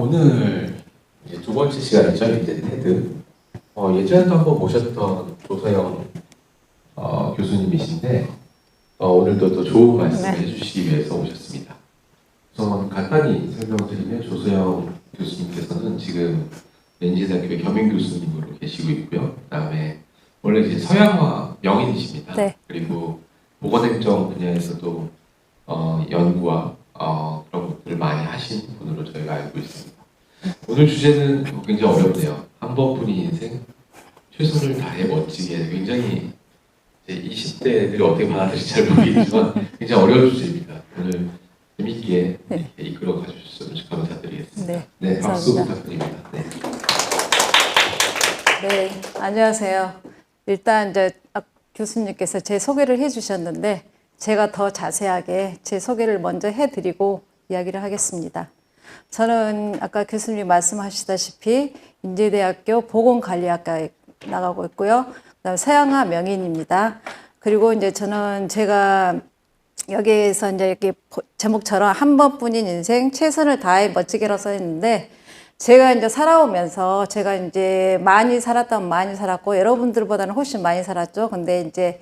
오늘 이제 두 번째 시간이죠. 이제 테드. 예전에도 한번 모셨던 조서영 교수님이신데 오늘도 또 좋은 말씀을 해주시기 위해서 오셨습니다. 우선 간단히 설명드리면 조서영 교수님께서는 지금 NG대학교의 겸임 교수님으로 계시고 있고요. 그다음에 원래 이제 서양화 명인이십니다. 네. 그리고 보건행정 분야에서도 연구와 그런 것들을 많이 하신 분으로 저희가 알고 있습니다. 오늘 주제는 굉장히 어렵네요. 한 번뿐인 인생, 최선을 다해 멋지게. 굉장히 이제 20대들이 어떻게 받아들일지 잘 모르겠지만 굉장히 어려운 주제입니다. 오늘 재밌게 네. 이끌어 가주셨으면 감사드리겠습니다. 네, 네, 박수 감사합니다. 부탁드립니다. 네. 네, 안녕하세요. 일단 이제 교수님께서 제 소개를 해주셨는데 제가 더 자세하게 제 소개를 먼저 해드리고 이야기를 하겠습니다. 저는 아까 교수님이 말씀하시다시피 인제대학교 보건관리학과에 나가고 있고요. 그다음에 서양화 명인입니다. 그리고 이제 제가 여기에서 이제 이렇게 제목처럼 한 번뿐인 인생 최선을 다해 멋지게로 써 있는데 제가 이제 살아오면서 제가 이제 많이 살았다면 많이 살았고 여러분들보다는 훨씬 많이 살았죠. 근데 이제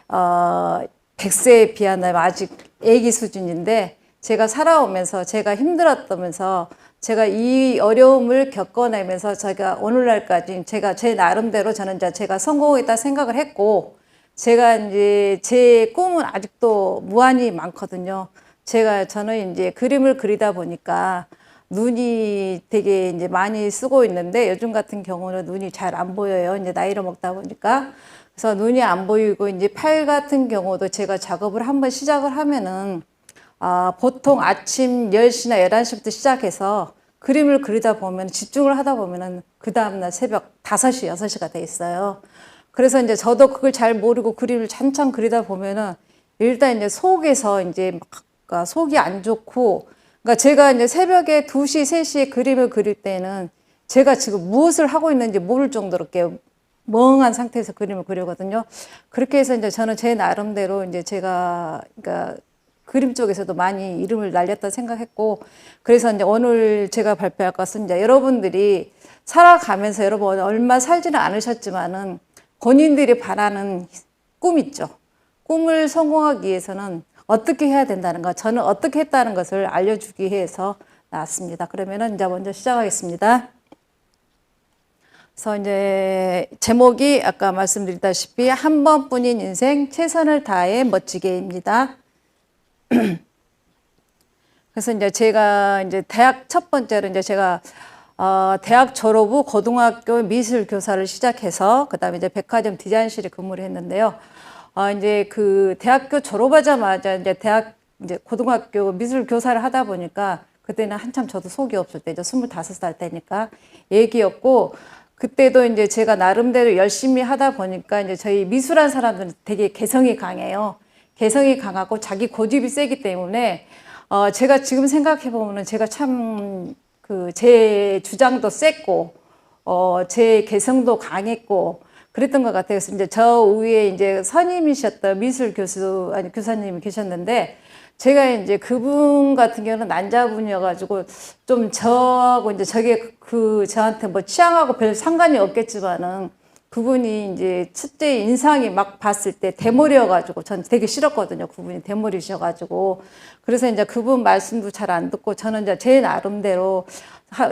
100세에 비하면 아직 애기 수준인데 제가 살아오면서 제가 힘들었다면서 제가 이 어려움을 겪어내면서 제가 오늘날까지 제가 제 나름대로 저는 이제 제가 성공했다 생각을 했고 제가 이제 제 꿈은 아직도 무한히 많거든요. 저는 이제 그림을 그리다 보니까 눈이 되게 이제 많이 쓰고 있는데 요즘 같은 경우는 눈이 잘 안 보여요. 이제 나이를 먹다 보니까. 그래서 눈이 안 보이고 이제 팔 같은 경우도 제가 작업을 한번 시작을 하면은 보통 아침 10시나 11시부터 시작해서 그림을 그리다 보면 집중을 하다 보면은 그 다음날 새벽 5시, 6시가 돼 있어요. 그래서 이제 저도 그걸 잘 모르고 그림을 찬찬 그리다 보면은 일단 이제 속에서 이제 막 속이 안 좋고 그러니까 제가 이제 새벽에 2시, 3시에 그림을 그릴 때는 제가 지금 무엇을 하고 있는지 모를 정도로 이렇게 멍한 상태에서 그림을 그리거든요. 그렇게 해서 이제 저는 제 나름대로 이제 제가 그러니까 그림 쪽에서도 많이 이름을 날렸다 생각했고 그래서 이제 오늘 제가 발표할 것은 이제 여러분들이 살아가면서 여러분 얼마 살지는 않으셨지만은 본인들이 바라는 꿈 있죠. 꿈을 성공하기 위해서는 어떻게 해야 된다는 거, 저는 어떻게 했다는 것을 알려주기 위해서 나왔습니다. 그러면은 이제 먼저 시작하겠습니다. 그래서 이제 제목이 아까 말씀드렸다시피 한 번뿐인 인생 최선을 다해 멋지게입니다. 그래서 이제 제가 이제 대학 첫 번째로 이제 제가 대학 졸업 후 고등학교 미술 교사를 시작해서 그다음에 이제 백화점 디자인실에 근무를 했는데요. 이제 그 대학교 졸업하자마자 이제 고등학교 미술 교사를 하다 보니까 그때는 한참 저도 속이 없을 때죠. 25살 때니까 얘기였고 그때도 이제 제가 나름대로 열심히 하다 보니까 이제 저희 미술한 사람들은 되게 개성이 강해요. 개성이 강하고 자기 고집이 세기 때문에 제가 지금 생각해 보면은 제가 참 제 주장도 셌고 제 개성도 강했고 그랬던 것 같아요. 그래서 이제 저 위에 이제 선임이셨던 미술 교사님이 계셨는데 제가 이제 그분 같은 경우는 남자분이어가지고 좀 저하고 이제 저한테 뭐 취향하고 별 상관이 없겠지만은 그분이 이제 첫째 인상이 막 봤을 때 대머리여가지고 전 되게 싫었거든요. 그분이 대머리셔가지고. 그래서 이제 그분 말씀도 잘 안 듣고 저는 이제 제 나름대로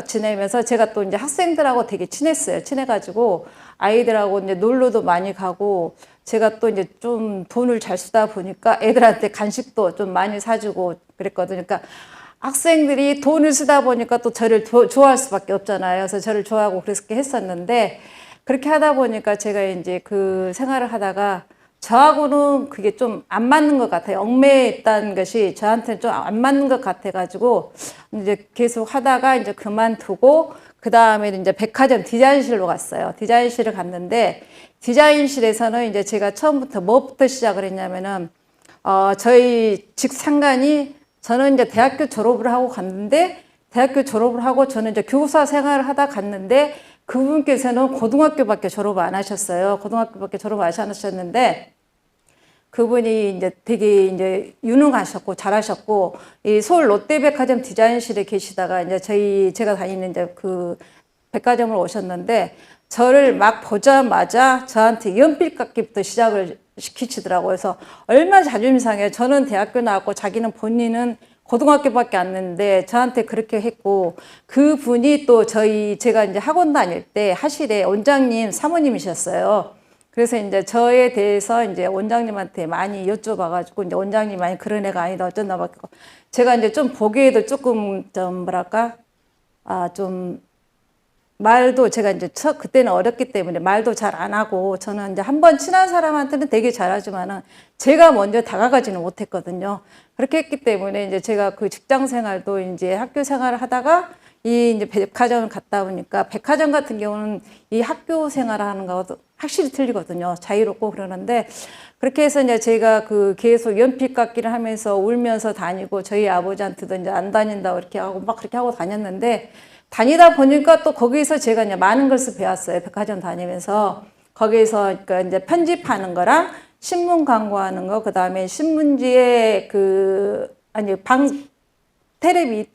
지내면서 제가 또 이제 학생들하고 되게 친했어요. 친해가지고 아이들하고 이제 놀러도 많이 가고 제가 또 이제 좀 돈을 잘 쓰다 보니까 애들한테 간식도 좀 많이 사주고 그랬거든요. 그러니까 학생들이 돈을 쓰다 보니까 또 저를 좋아할 수밖에 없잖아요. 그래서 저를 좋아하고 그렇게 했었는데 그렇게 하다 보니까 제가 이제 그 생활을 하다가 저하고는 그게 좀 안 맞는 것 같아요. 얽매였다는 것이 저한테는 좀 안 맞는 것 같아가지고 이제 계속 하다가 이제 그만두고 그 다음에 이제 백화점 디자인실로 갔어요. 디자인실을 갔는데 디자인실에서는 이제 제가 처음부터 뭐부터 시작을 했냐면은 저희 직상관이 저는 이제 대학교 졸업을 하고 갔는데 대학교 졸업을 하고 저는 이제 교사 생활을 하다 갔는데 그분께서는 고등학교밖에 졸업 안 하셨어요. 고등학교밖에 졸업 안 하셨는데 그분이 이제 되게 이제 유능하셨고 잘하셨고 이 서울 롯데백화점 디자인실에 계시다가 이제 제가 다니는 이제 그 백화점을 오셨는데 저를 막 보자마자 저한테 연필 깎기부터 시작을 시키시더라고요. 그래서 얼마나 자존심 상해요. 저는 대학교 나왔고 자기는 본인은 고등학교밖에 안 됐는데 저한테 그렇게 했고 그분이 또 제가 이제 학원 다닐 때 하실에 원장님 사모님이셨어요. 그래서 이제 저에 대해서 이제 원장님한테 많이 여쭤봐가지고 이제 원장님 많이 그런 애가 아니다 어쩐다 막 제가 이제 좀 보기에도 조금 좀 뭐랄까 좀 말도 제가 이제 그때는 어렸기 때문에 말도 잘 안 하고 저는 이제 한번 친한 사람한테는 되게 잘하지만은 제가 먼저 다가가지는 못했거든요. 그렇게 했기 때문에 이제 제가 그 직장 생활도 이제 학교 생활을 하다가 이 이제 백화점을 갔다 보니까 백화점 같은 경우는 이 학교 생활을 하는 거하고 확실히 틀리거든요. 자유롭고 그러는데 그렇게 해서 이제 제가 그 계속 연필 깎기를 하면서 울면서 다니고 저희 아버지한테도 이제 안 다닌다고 이렇게 하고 막 그렇게 하고 다녔는데 다니다 보니까 또 거기서 제가 이제 많은 것을 배웠어요. 백화점 다니면서. 거기서 그러니까 이제 편집하는 거랑 신문 광고하는 거, 그 다음에 신문지에 테레비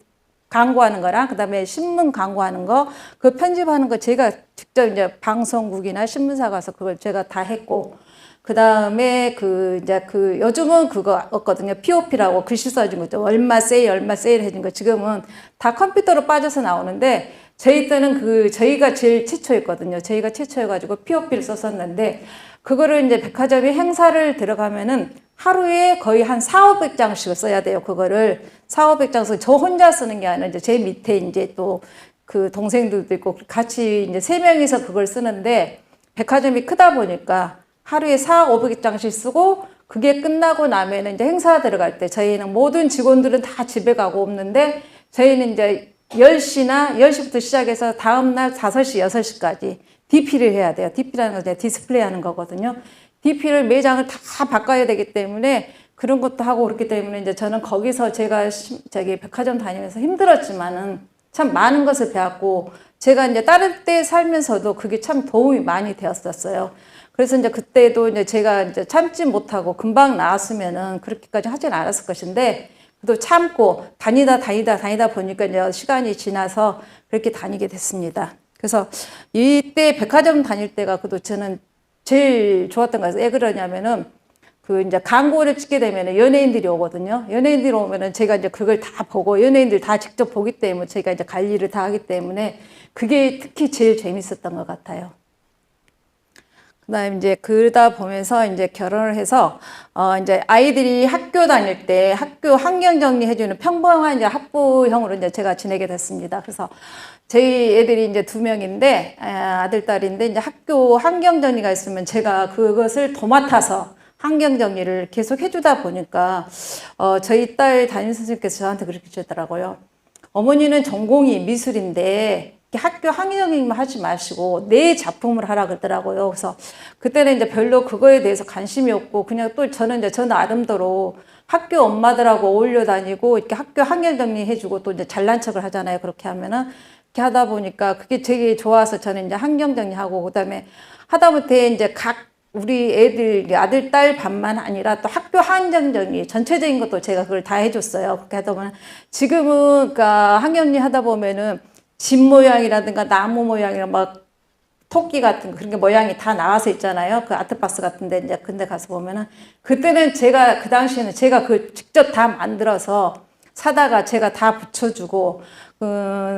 광고하는 거랑, 그 다음에 신문 광고하는 거, 그 편집하는 거 제가 직접 이제 방송국이나 신문사 가서 그걸 제가 다 했고, 그 다음에 요즘은 그거 없거든요. POP라고 글씨 써진 거죠. 얼마 세일 해준 거. 지금은 다 컴퓨터로 빠져서 나오는데, 저희 때는 저희가 제일 최초였거든요. 저희가 최초여가지고 POP를 썼었는데, 그거를 이제 백화점이 행사를 들어가면은 하루에 거의 한 4,500장씩을 써야 돼요. 그거를 4,500장 써. 저 혼자 쓰는 게 아니라 이제 제 밑에 이제 또 그 동생들도 있고 같이 이제 3명이서 그걸 쓰는데, 백화점이 크다 보니까 하루에 4,500장씩 쓰고 그게 끝나고 나면은 이제 행사 들어갈 때 저희는 모든 직원들은 다 집에 가고 없는데 저희는 이제 10시부터 시작해서 다음날 5시, 6시까지 DP를 해야 돼요. DP라는 건 디스플레이 하는 거거든요. DP를 매장을 다 바꿔야 되기 때문에 그런 것도 하고 그렇기 때문에 이제 저는 거기서 제가 백화점 다니면서 힘들었지만은 참 많은 것을 배웠고 제가 이제 다른 때 살면서도 그게 참 도움이 많이 되었었어요. 그래서 이제 그때도 이제 제가 이제 참지 못하고 금방 나왔으면은 그렇게까지 하진 않았을 것인데, 그래도 참고 다니다 보니까 이제 시간이 지나서 그렇게 다니게 됐습니다. 그래서 이때 백화점 다닐 때가 그래도 저는 제일 좋았던 거예요. 왜 그러냐면은 이제 광고를 찍게 되면은 연예인들이 오거든요. 연예인들이 오면은 제가 이제 그걸 다 보고 연예인들 다 직접 보기 때문에 제가 이제 관리를 다 하기 때문에 그게 특히 제일 재밌었던 것 같아요. 그다음에 이제 그러다 보면서 이제 결혼을 해서 이제 아이들이 학교 다닐 때 학교 환경 정리해주는 평범한 이제 학부형으로 이제 제가 지내게 됐습니다. 그래서 저희 애들이 이제 2명인데 아들 딸인데 이제 학교 환경 정리가 있으면 제가 그것을 도맡아서 환경 정리를 계속 해주다 보니까 저희 딸 담임 선생님께서 저한테 그렇게 주셨더라고요. 어머니는 전공이 미술인데 학교 항의적인 말 하지 마시고 내 작품을 하라 그러더라고요. 그래서 그때는 이제 별로 그거에 대해서 관심이 없고 그냥 또 저는 이제 저 나름대로 학교 엄마들하고 어울려 다니고 이렇게 학교 항의 정리해주고 또 이제 잘난 척을 하잖아요. 그렇게 하면은 이렇게 하다 보니까 그게 되게 좋아서 저는 이제 환경 정리하고 그다음에 하다못해 이제 우리 애들 아들 딸 반만 아니라 또 학교 환경 정리 전체적인 것도 제가 그걸 다 해줬어요. 그렇게 하다 보면 지금은 그러니까 환경 정리 하다 보면은 집 모양이라든가 나무 모양이나 막 토끼 같은 그런 게 모양이 다 나와서 있잖아요. 그 아트박스 같은데 이제 근데 가서 보면은 그때는 제가 그 당시에는 제가 그 직접 다 만들어서 사다가 제가 다 붙여주고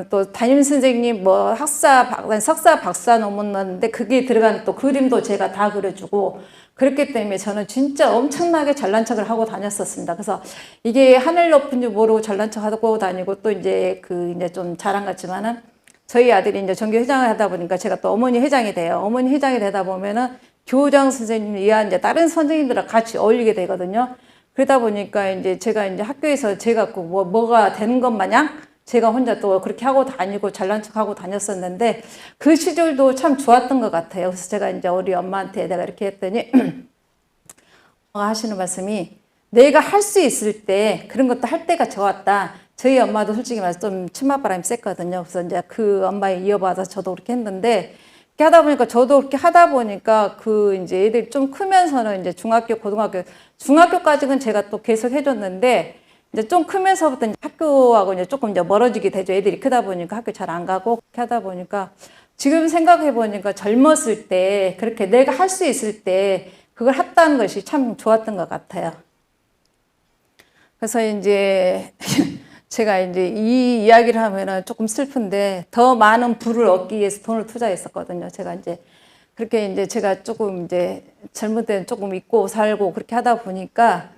또 담임 선생님 뭐 석사 박사 논문 넣었는데 그게 들어간 또 그림도 제가 다 그려주고 그렇기 때문에 저는 진짜 엄청나게 잘난 척을 하고 다녔었습니다. 그래서 이게 하늘 높은 줄 모르고 잘난 척 하고 다니고 또 이제 이제 좀 자랑 같지만은 저희 아들이 이제 전교 회장을 하다 보니까 제가 또 어머니 회장이 돼요. 어머니 회장이 되다 보면은 교장 선생님 이하 이제 다른 선생님들과 같이 어울리게 되거든요. 그러다 보니까 이제 제가 이제 학교에서 제가 뭐가 되는 것 마냥 제가 혼자 또 그렇게 하고 다니고 잘난 척 하고 다녔었는데 그 시절도 참 좋았던 것 같아요. 그래서 제가 이제 우리 엄마한테 내가 이렇게 했더니 하시는 말씀이 내가 할 수 있을 때 그런 것도 할 때가 좋았다. 저희 엄마도 솔직히 말해서 좀 치맛바람이 셌거든요. 그래서 이제 그 엄마에 이어받아서 저도 그렇게 했는데 그렇게 하다 보니까 저도 그렇게 하다 보니까 그 이제 애들이 좀 크면서는 이제 중학교, 고등학교, 중학교까지는 제가 또 계속 해줬는데 이제 좀 크면서부터 이제 학교하고 이제 조금 이제 멀어지게 되죠. 애들이 크다 보니까 학교 잘 안 가고 그렇게 하다 보니까 지금 생각해 보니까 젊었을 때 그렇게 내가 할 수 있을 때 그걸 했다는 것이 참 좋았던 것 같아요. 그래서 이제 제가 이제 이 이야기를 하면은 조금 슬픈데 더 많은 부를 얻기 위해서 돈을 투자했었거든요. 제가 이제 그렇게 이제 제가 조금 이제 젊을 때는 조금 잊고 살고 그렇게 하다 보니까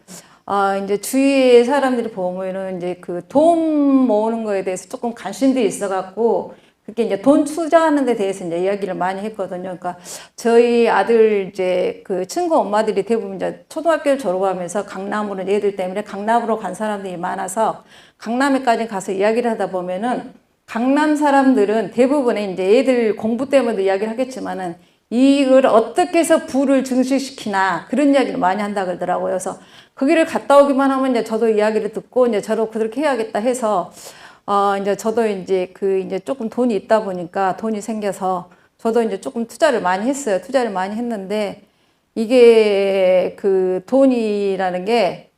이제 주위의 사람들이 보면은 이제 그 돈 모으는 거에 대해서 조금 관심들이 있어갖고 그렇게 이제 돈 투자하는 데 대해서 이제 이야기를 많이 했거든요. 그러니까 저희 아들 이제 그 친구 엄마들이 대부분 이제 초등학교를 졸업하면서 강남으로 애들 때문에 강남으로 간 사람들이 많아서 강남에까지 가서 이야기를 하다 보면은 강남 사람들은 대부분의 이제 애들 공부 때문에 이야기를 하겠지만은 이걸 어떻게 해서 부를 증식시키나 그런 이야기를 많이 한다 그러더라고요. 그래서 거기를 갔다 오기만 하면 이제 저도 이야기를 듣고 이제 저도 그렇게 해야겠다 해서 이제 저도 이제 조금 돈이 있다 보니까 돈이 생겨서 저도 이제 조금 투자를 많이 했어요. 투자를 많이 했는데 이게 그 돈이라는 게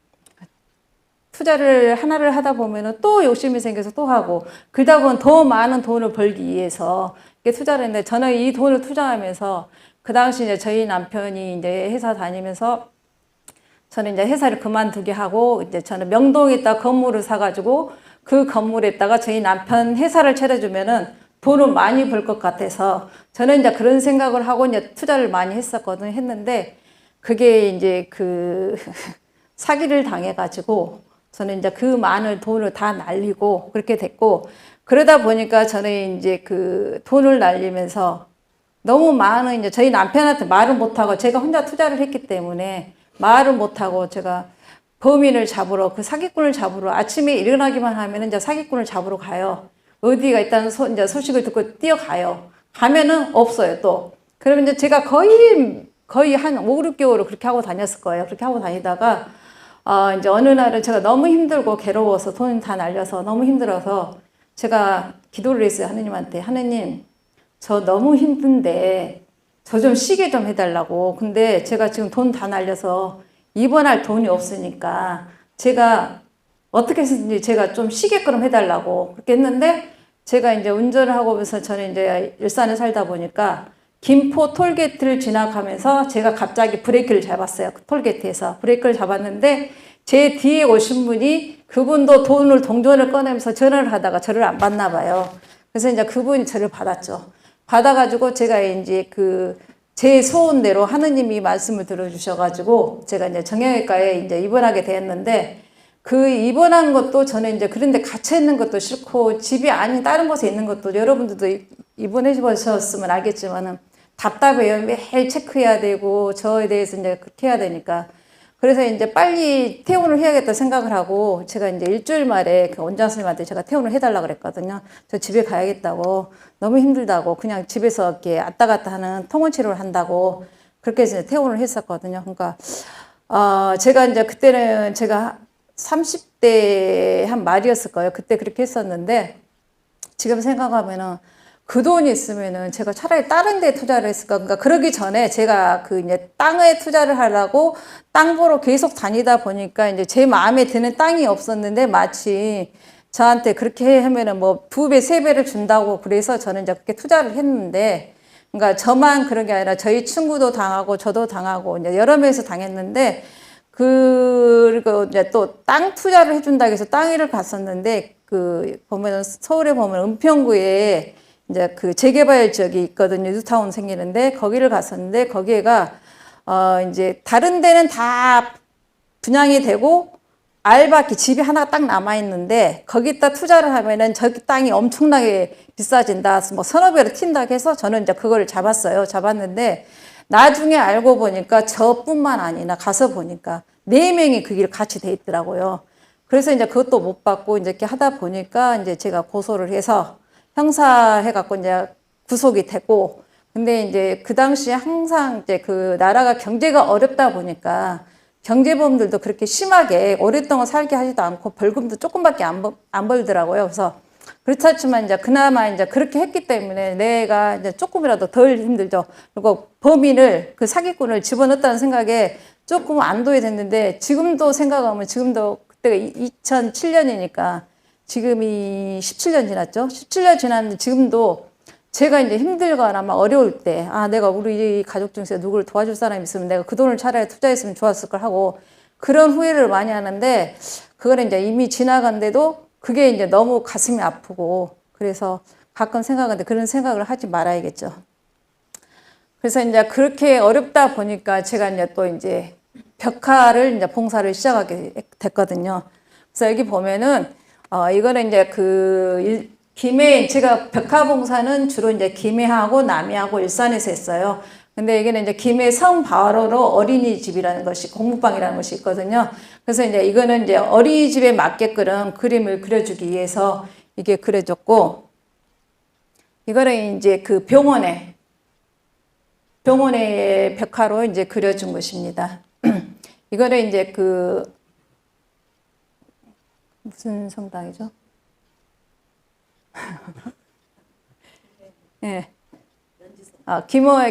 투자를 하나를 하다 보면은 또 욕심이 생겨서 또 하고 그러다 보면 더 많은 돈을 벌기 위해서 이게 투자를 했는데 저는 이 돈을 투자하면서 그 당시 이제 저희 남편이 이제 회사 다니면서 저는 이제 회사를 그만두게 하고 이제 저는 명동에다 건물을 사가지고 그 건물에다가 저희 남편 회사를 차려주면은 돈을 많이 벌 것 같아서 저는 이제 그런 생각을 하고 이제 투자를 많이 했었거든요. 했는데 그게 이제 그 사기를 당해가지고 저는 이제 그 많은 돈을 다 날리고 그렇게 됐고 그러다 보니까 저는 이제 그 돈을 날리면서 너무 많은 이제 저희 남편한테 말을 못하고 제가 혼자 투자를 했기 때문에 말을 못하고 제가 범인을 잡으러 그 사기꾼을 잡으러 아침에 일어나기만 하면 이제 사기꾼을 잡으러 가요. 어디가 있다는 이제 소식을 듣고 뛰어가요. 가면은 없어요 또. 그러면 이제 제가 거의 한 5, 6개월을 그렇게 하고 다녔을 거예요. 그렇게 하고 다니다가 이제 어느 날은 제가 너무 힘들고 괴로워서 돈 다 날려서 너무 힘들어서 제가 기도를 했어요. 하느님한테. 하느님, 저 너무 힘든데 저 좀 쉬게 좀 해달라고. 근데 제가 지금 돈 다 날려서 입원할 돈이 없으니까 제가 어떻게 해서든지 제가 좀 쉬게끔 해달라고 그렇게 했는데 제가 이제 운전을 하고서 저는 이제 일산에 살다 보니까 김포 톨게이트를 지나가면서 제가 갑자기 브레이크를 잡았어요. 그 톨게이트에서 브레이크를 잡았는데 제 뒤에 오신 분이 그분도 동전을 꺼내면서 전화를 하다가 저를 안 받나 봐요. 그래서 이제 그분이 저를 받았죠. 받아가지고 제가 이제 제 소원대로 하느님이 말씀을 들어주셔가지고 제가 이제 정형외과에 이제 입원하게 되었는데 그 입원한 것도 저는 이제 그런데 갇혀 있는 것도 싫고 집이 아닌 다른 곳에 있는 것도 여러분들도 입원해 보셨으면 알겠지만은 답답해요. 매일 체크해야 되고 저에 대해서 이제 그렇게 해야 되니까 그래서 이제 빨리 퇴원을 해야겠다 생각을 하고 제가 이제 일주일 만에 그 원장 선생님한테 제가 퇴원을 해달라고 그랬거든요. 저 집에 가야겠다고 너무 힘들다고 그냥 집에서 이렇게 왔다 갔다 하는 통원 치료를 한다고 그렇게 해서 퇴원을 했었거든요. 그러니까 제가 이제 그때는 제가 30대 한 말이었을 거예요. 그때 그렇게 했었는데 지금 생각하면은 그 돈이 있으면은 제가 차라리 다른 데 투자를 했을까. 그러니까 그러기 전에 제가 이제 땅에 투자를 하려고 땅 보러 계속 다니다 보니까 이제 제 마음에 드는 땅이 없었는데 마치 저한테 그렇게 하면은 뭐 2배, 3배를 준다고 그래서 저는 이제 그렇게 투자를 했는데 그러니까 저만 그런 게 아니라 저희 친구도 당하고 저도 당하고 이제 여러 명에서 당했는데 그리고 이제 또 땅 투자를 해준다고 해서 땅 일을 갔었는데 보면은 서울에 보면 은평구에 이제 재개발 지역이 있거든요. 뉴타운 생기는데 거기를 갔었는데 거기가 이제 다른 데는 다 분양이 되고 알바기 집이 하나 딱 남아 있는데 거기다 투자를 하면은 저기 땅이 엄청나게 비싸진다. 뭐 서너 배로 튄다고 해서 저는 이제 그걸 잡았어요. 잡았는데 나중에 알고 보니까 저뿐만 아니라 가서 보니까 4명이 그 길 같이 돼 있더라고요. 그래서 이제 그것도 못 받고 이제 이렇게 하다 보니까 이제 제가 고소를 해서 형사해갖고 이제 구속이 됐고, 근데 이제 그 당시에 항상 이제 나라가 경제가 어렵다 보니까 경제범들도 그렇게 심하게 오랫동안 살게 하지도 않고 벌금도 조금밖에 안 벌더라고요. 그래서 그렇지만 이제 그나마 이제 그렇게 했기 때문에 내가 이제 조금이라도 덜 힘들죠. 그리고 범인을 그 사기꾼을 집어넣었다는 생각에 조금 안도해 됐는데 지금도 생각하면 지금도 그때가 2007년이니까 지금이 17년 지났죠. 17년 지났는데 지금도 제가 이제 힘들거나 막 어려울 때, 아, 내가 우리 가족 중에서 누구를 도와줄 사람이 있으면 내가 그 돈을 차라리 투자했으면 좋았을 걸 하고 그런 후회를 많이 하는데 그거는 이제 이미 지나간데도 그게 이제 너무 가슴이 아프고 그래서 가끔 생각하는데 그런 생각을 하지 말아야겠죠. 그래서 이제 그렇게 어렵다 보니까 제가 이제 또 이제 벽화를 이제 봉사를 시작하게 됐거든요. 그래서 여기 보면은 이거는 이제 김해 제가 벽화 봉사는 주로 이제 김해하고 남해하고 일산에서 했어요. 근데 여기는 이제 김해 성바로로 어린이집이라는 것이 공부방이라는 것이 있거든요. 그래서 이제 이거는 이제 어린이집에 맞게끔 그림을 그려주기 위해서 이게 그려졌고 이거는 이제 그 병원의 벽화로 이제 그려준 것입니다. 이거는 이제 무슨 성당이죠? 예.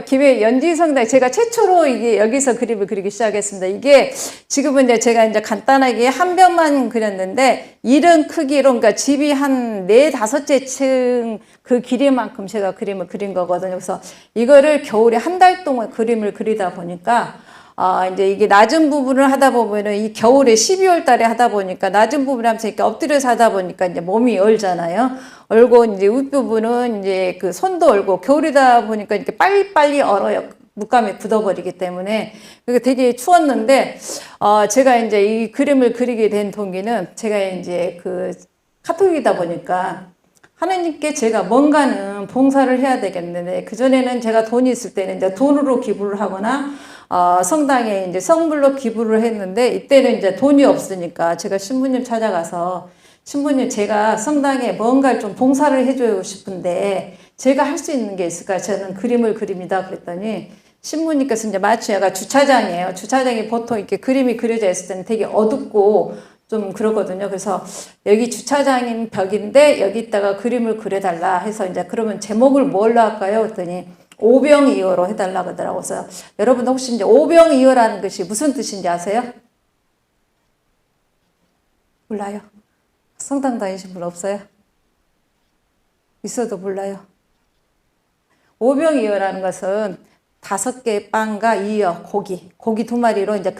김해 연지성당 제가 최초로 이게 여기서 그림을 그리기 시작했습니다. 이게 지금은 이제 제가 이제 간단하게 한 뼘만 그렸는데 이런 크기로 그러니까 집이 한 4-5째 층 그 길이만큼 제가 그림을 그린 거거든요. 그래서 이거를 겨울에 한 달 동안 그림을 그리다 보니까 이제 이게 낮은 부분을 하다 보면은 이 겨울에 12월 달에 하다 보니까 낮은 부분을 하면서 이렇게 엎드려서 하다 보니까 이제 몸이 얼잖아요. 얼고 이제 윗부분은 이제 그 손도 얼고 겨울이다 보니까 이렇게 빨리빨리 얼어요. 물감이 굳어버리기 때문에. 그게 되게 추웠는데, 제가 이제 이 그림을 그리게 된 동기는 제가 이제 카톨릭이다 보니까 하나님께 제가 뭔가는 봉사를 해야 되겠는데, 그전에는 제가 돈이 있을 때는 이제 돈으로 기부를 하거나, 성당에 이제 성물로 기부를 했는데, 이때는 이제 돈이 없으니까 제가 신부님 찾아가서, 신부님 제가 성당에 뭔가를 좀 봉사를 해주고 싶은데, 제가 할 수 있는 게 있을까? 저는 그림을 그립니다. 그랬더니, 신부님께서 이제 마치 얘가 주차장이에요. 주차장이 보통 이렇게 그림이 그려져 있을 때는 되게 어둡고, 좀 그러거든요. 그래서 여기 주차장인 벽인데 여기다가 그림을 그려달라 해서 이제 그러면 제목을 뭘로 할까요? 그랬더니 오병이어로 해달라 그러더라고요. 그래서 여러분 혹시 이제 오병이어라는 것이 무슨 뜻인지 아세요? 몰라요? 성당 다니신 분 없어요? 있어도 몰라요. 오병이어라는 것은 5개 빵과 이어 고기 2마리로 이제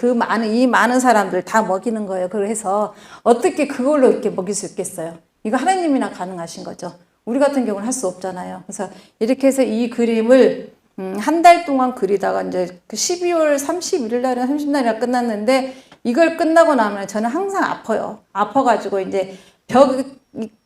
이 많은 사람들 다 먹이는 거예요. 그래서 어떻게 그걸로 이렇게 먹일 수 있겠어요? 이거 하나님이나 가능하신 거죠. 우리 같은 경우는 할 수 없잖아요. 그래서 이렇게 해서 이 그림을 한 달 동안 그리다가 이제 12월 31일 날이나 30날이나 끝났는데 이걸 끝나고 나면 저는 항상 아파요. 아파가지고 이제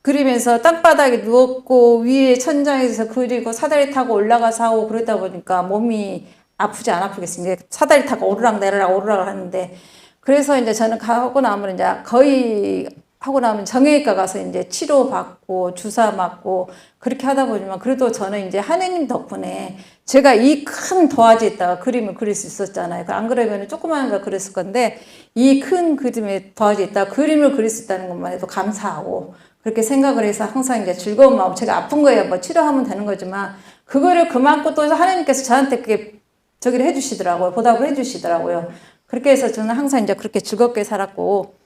그리면서 땅바닥에 누웠고 위에 천장에서 그리고 사다리 타고 올라가서 하고 그러다 보니까 몸이 아프지 안 아프겠습니까? 사다리 타고 오르락 내리락 하는데 그래서 이제 저는 하고 나면 이제 거의 하고 나면 정형외과 가서 이제 치료받고 주사 맞고 그렇게 하다 보지만 그래도 저는 이제 하느님 덕분에 제가 이 큰 도화지에다가 그림을 그릴 수 있었잖아요. 안 그러면 조그마한 거 그렸을 건데 이 큰 그림에 도화지에다가 그림을 그릴 수 있다는 것만 해도 감사하고 그렇게 생각을 해서 항상 이제 즐거운 마음, 제가 아픈 거예요. 뭐 치료하면 되는 거지만 그거를 그만큼 또 하나님께서 저한테 그게 저기를 해주시더라고요. 보답을 해주시더라고요. 그렇게 해서 저는 항상 이제 그렇게 즐겁게 살았고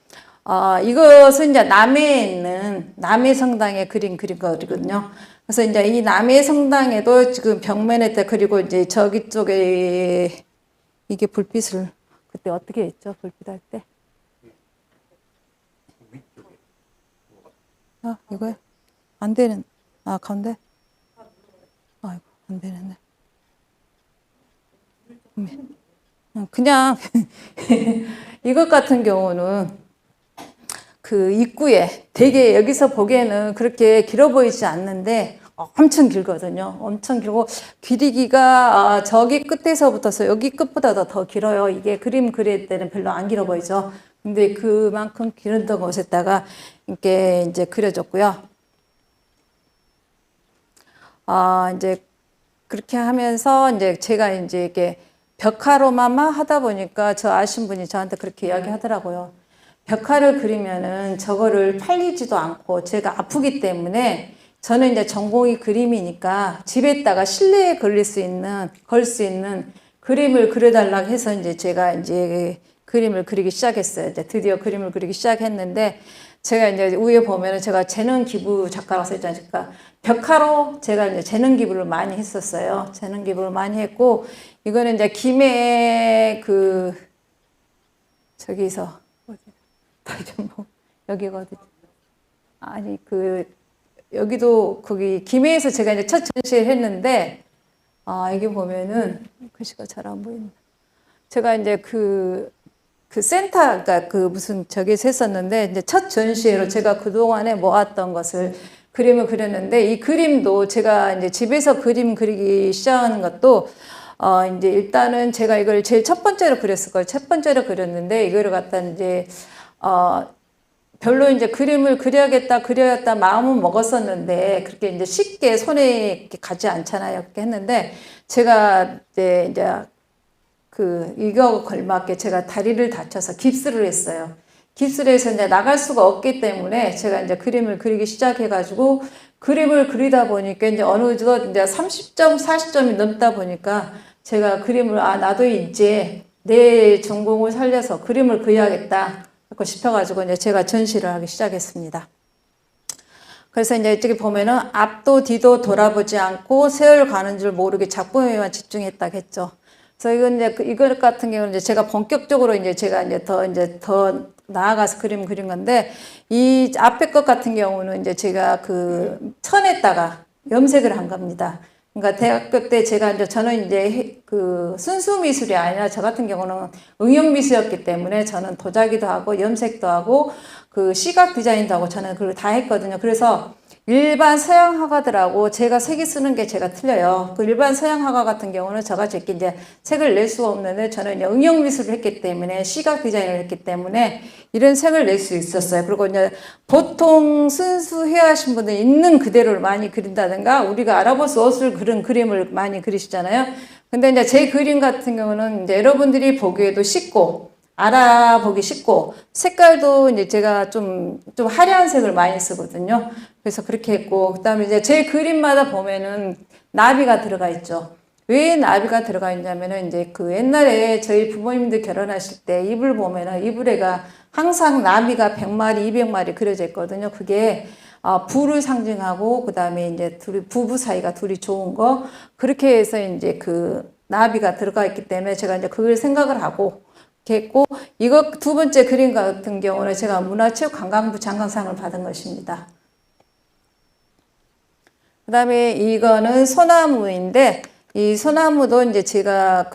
이것은 이제 남해에 있는 남해 성당에 그린 거거든요. 그래서 이제 이 남해 성당에도 지금 벽면에 그리고 이제 저기 쪽에 이게 불빛을 그때 어떻게 했죠? 불빛 할 때? 이거요? 안 되는, 가운데? 아이고, 안 되는데. 그냥, 이것 같은 경우는 그 입구에 되게 여기서 보기에는 그렇게 길어 보이지 않는데 엄청 길거든요. 엄청 길고 길이가 저기 끝에서부터서 여기 끝보다 더 길어요. 이게 그림 그릴 때는 별로 안 길어 보이죠. 근데 그만큼 길었던 곳에다가 이렇게 이제 그려졌고요. 이제 그렇게 하면서 이제 제가 이제 이게 벽화로만 하다 보니까 저 아신 분이 저한테 그렇게 이야기 하더라고요. 벽화를 그리면은 저거를 팔리지도 않고 제가 아프기 때문에 저는 이제 전공이 그림이니까 집에다가 실내에 걸 수 있는 그림을 그려달라고 해서 이제 제가 이제 그림을 그리기 시작했어요. 이제 드디어 그림을 그리기 시작했는데 제가 이제 위에 보면은 제가 재능 기부 작가라고 써있지 않습니까? 벽화로 제가 이제 재능 기부를 많이 했었어요. 재능 기부를 많이 했고 이거는 이제 김해 저기서 여기거든. 아니 여기도 거기 김해에서 제가 이제 첫 전시를 했는데 여기 보면은 글씨가 잘 안 보인다. 제가 이제 그 센터, 그러니까 무슨 저기서 했었는데, 이제 첫 전시회로 제가 그동안에 모았던 것을 그림을 그렸는데, 이 그림도 제가 이제 집에서 그림 그리기 시작하는 것도, 이제 일단은 제가 이걸 제일 첫 번째로 그렸을 거예요. 첫 번째로 그렸는데, 이거를 갖다 이제, 별로 이제 그림을 그려야겠다 마음은 먹었었는데, 그렇게 이제 쉽게 손에 이렇게 가지 않잖아요. 그렇게 했는데, 제가 이제 이거 걸맞게 제가 다리를 다쳐서 깁스를 했어요. 깁스를 해서 이제 나갈 수가 없기 때문에 제가 이제 그림을 그리기 시작해가지고 그림을 그리다 보니까 이제 어느덧 이제 30점, 40점이 넘다 보니까 제가 그림을 나도 이제 내 전공을 살려서 그림을 그려야겠다 싶어가지고 이제 제가 전시를 하기 시작했습니다. 그래서 이제 이쪽에 보면은 앞도 뒤도 돌아보지 않고 세월 가는 줄 모르게 작품에만 집중했다고 했죠. 그래서 이거 같은 경우는 이제 제가 본격적으로 제가 더 나아가서 그림 그린 건데, 이 앞에 것 같은 경우는 이제 제가 천에다가 염색을 한 겁니다. 그러니까 대학교 때 저는 이제 순수 미술이 아니라 저 같은 경우는 응용 미술이었기 때문에 저는 도자기도 하고 염색도 하고 시각 디자인도 하고 저는 그걸 다 했거든요. 그래서 일반 서양 화가들하고 제가 색이 쓰는 게 제가 틀려요. 일반 서양 화가 같은 경우는 저같이 이렇게 이제 색을 낼 수가 없는데 저는 이제 응용 미술을 했기 때문에 시각 디자인을 했기 때문에 이런 색을 낼 수 있었어요. 그리고 이제 보통 순수해야 하신 분들 있는 그대로를 많이 그린다든가 우리가 알아볼 수 없을 그런 그림을 많이 그리시잖아요. 근데 이제 제 그림 같은 경우는 이제 여러분들이 보기에도 쉽고 알아보기 쉽고 색깔도 이제 제가 좀 화려한 색을 많이 쓰거든요. 그래서 그렇게 했고 그다음에 이제 제 그림마다 보면은 나비가 들어가 있죠. 왜 나비가 들어가 있냐면은 이제 옛날에 저희 부모님들 결혼하실 때 이불 보면은 이불에가 항상 나비가 100마리, 200마리 그려져 있거든요. 그게 부를 상징하고 그다음에 이제 부부 사이가 둘이 좋은 거 그렇게 해서 이제 나비가 들어가 있기 때문에 제가 이제 그걸 생각을 하고 했고 이거 두 번째 그림 같은 경우는 제가 문화체육관광부 장관상을 받은 것입니다. 그 다음에 이거는 소나무인데 이 소나무도 이제 제가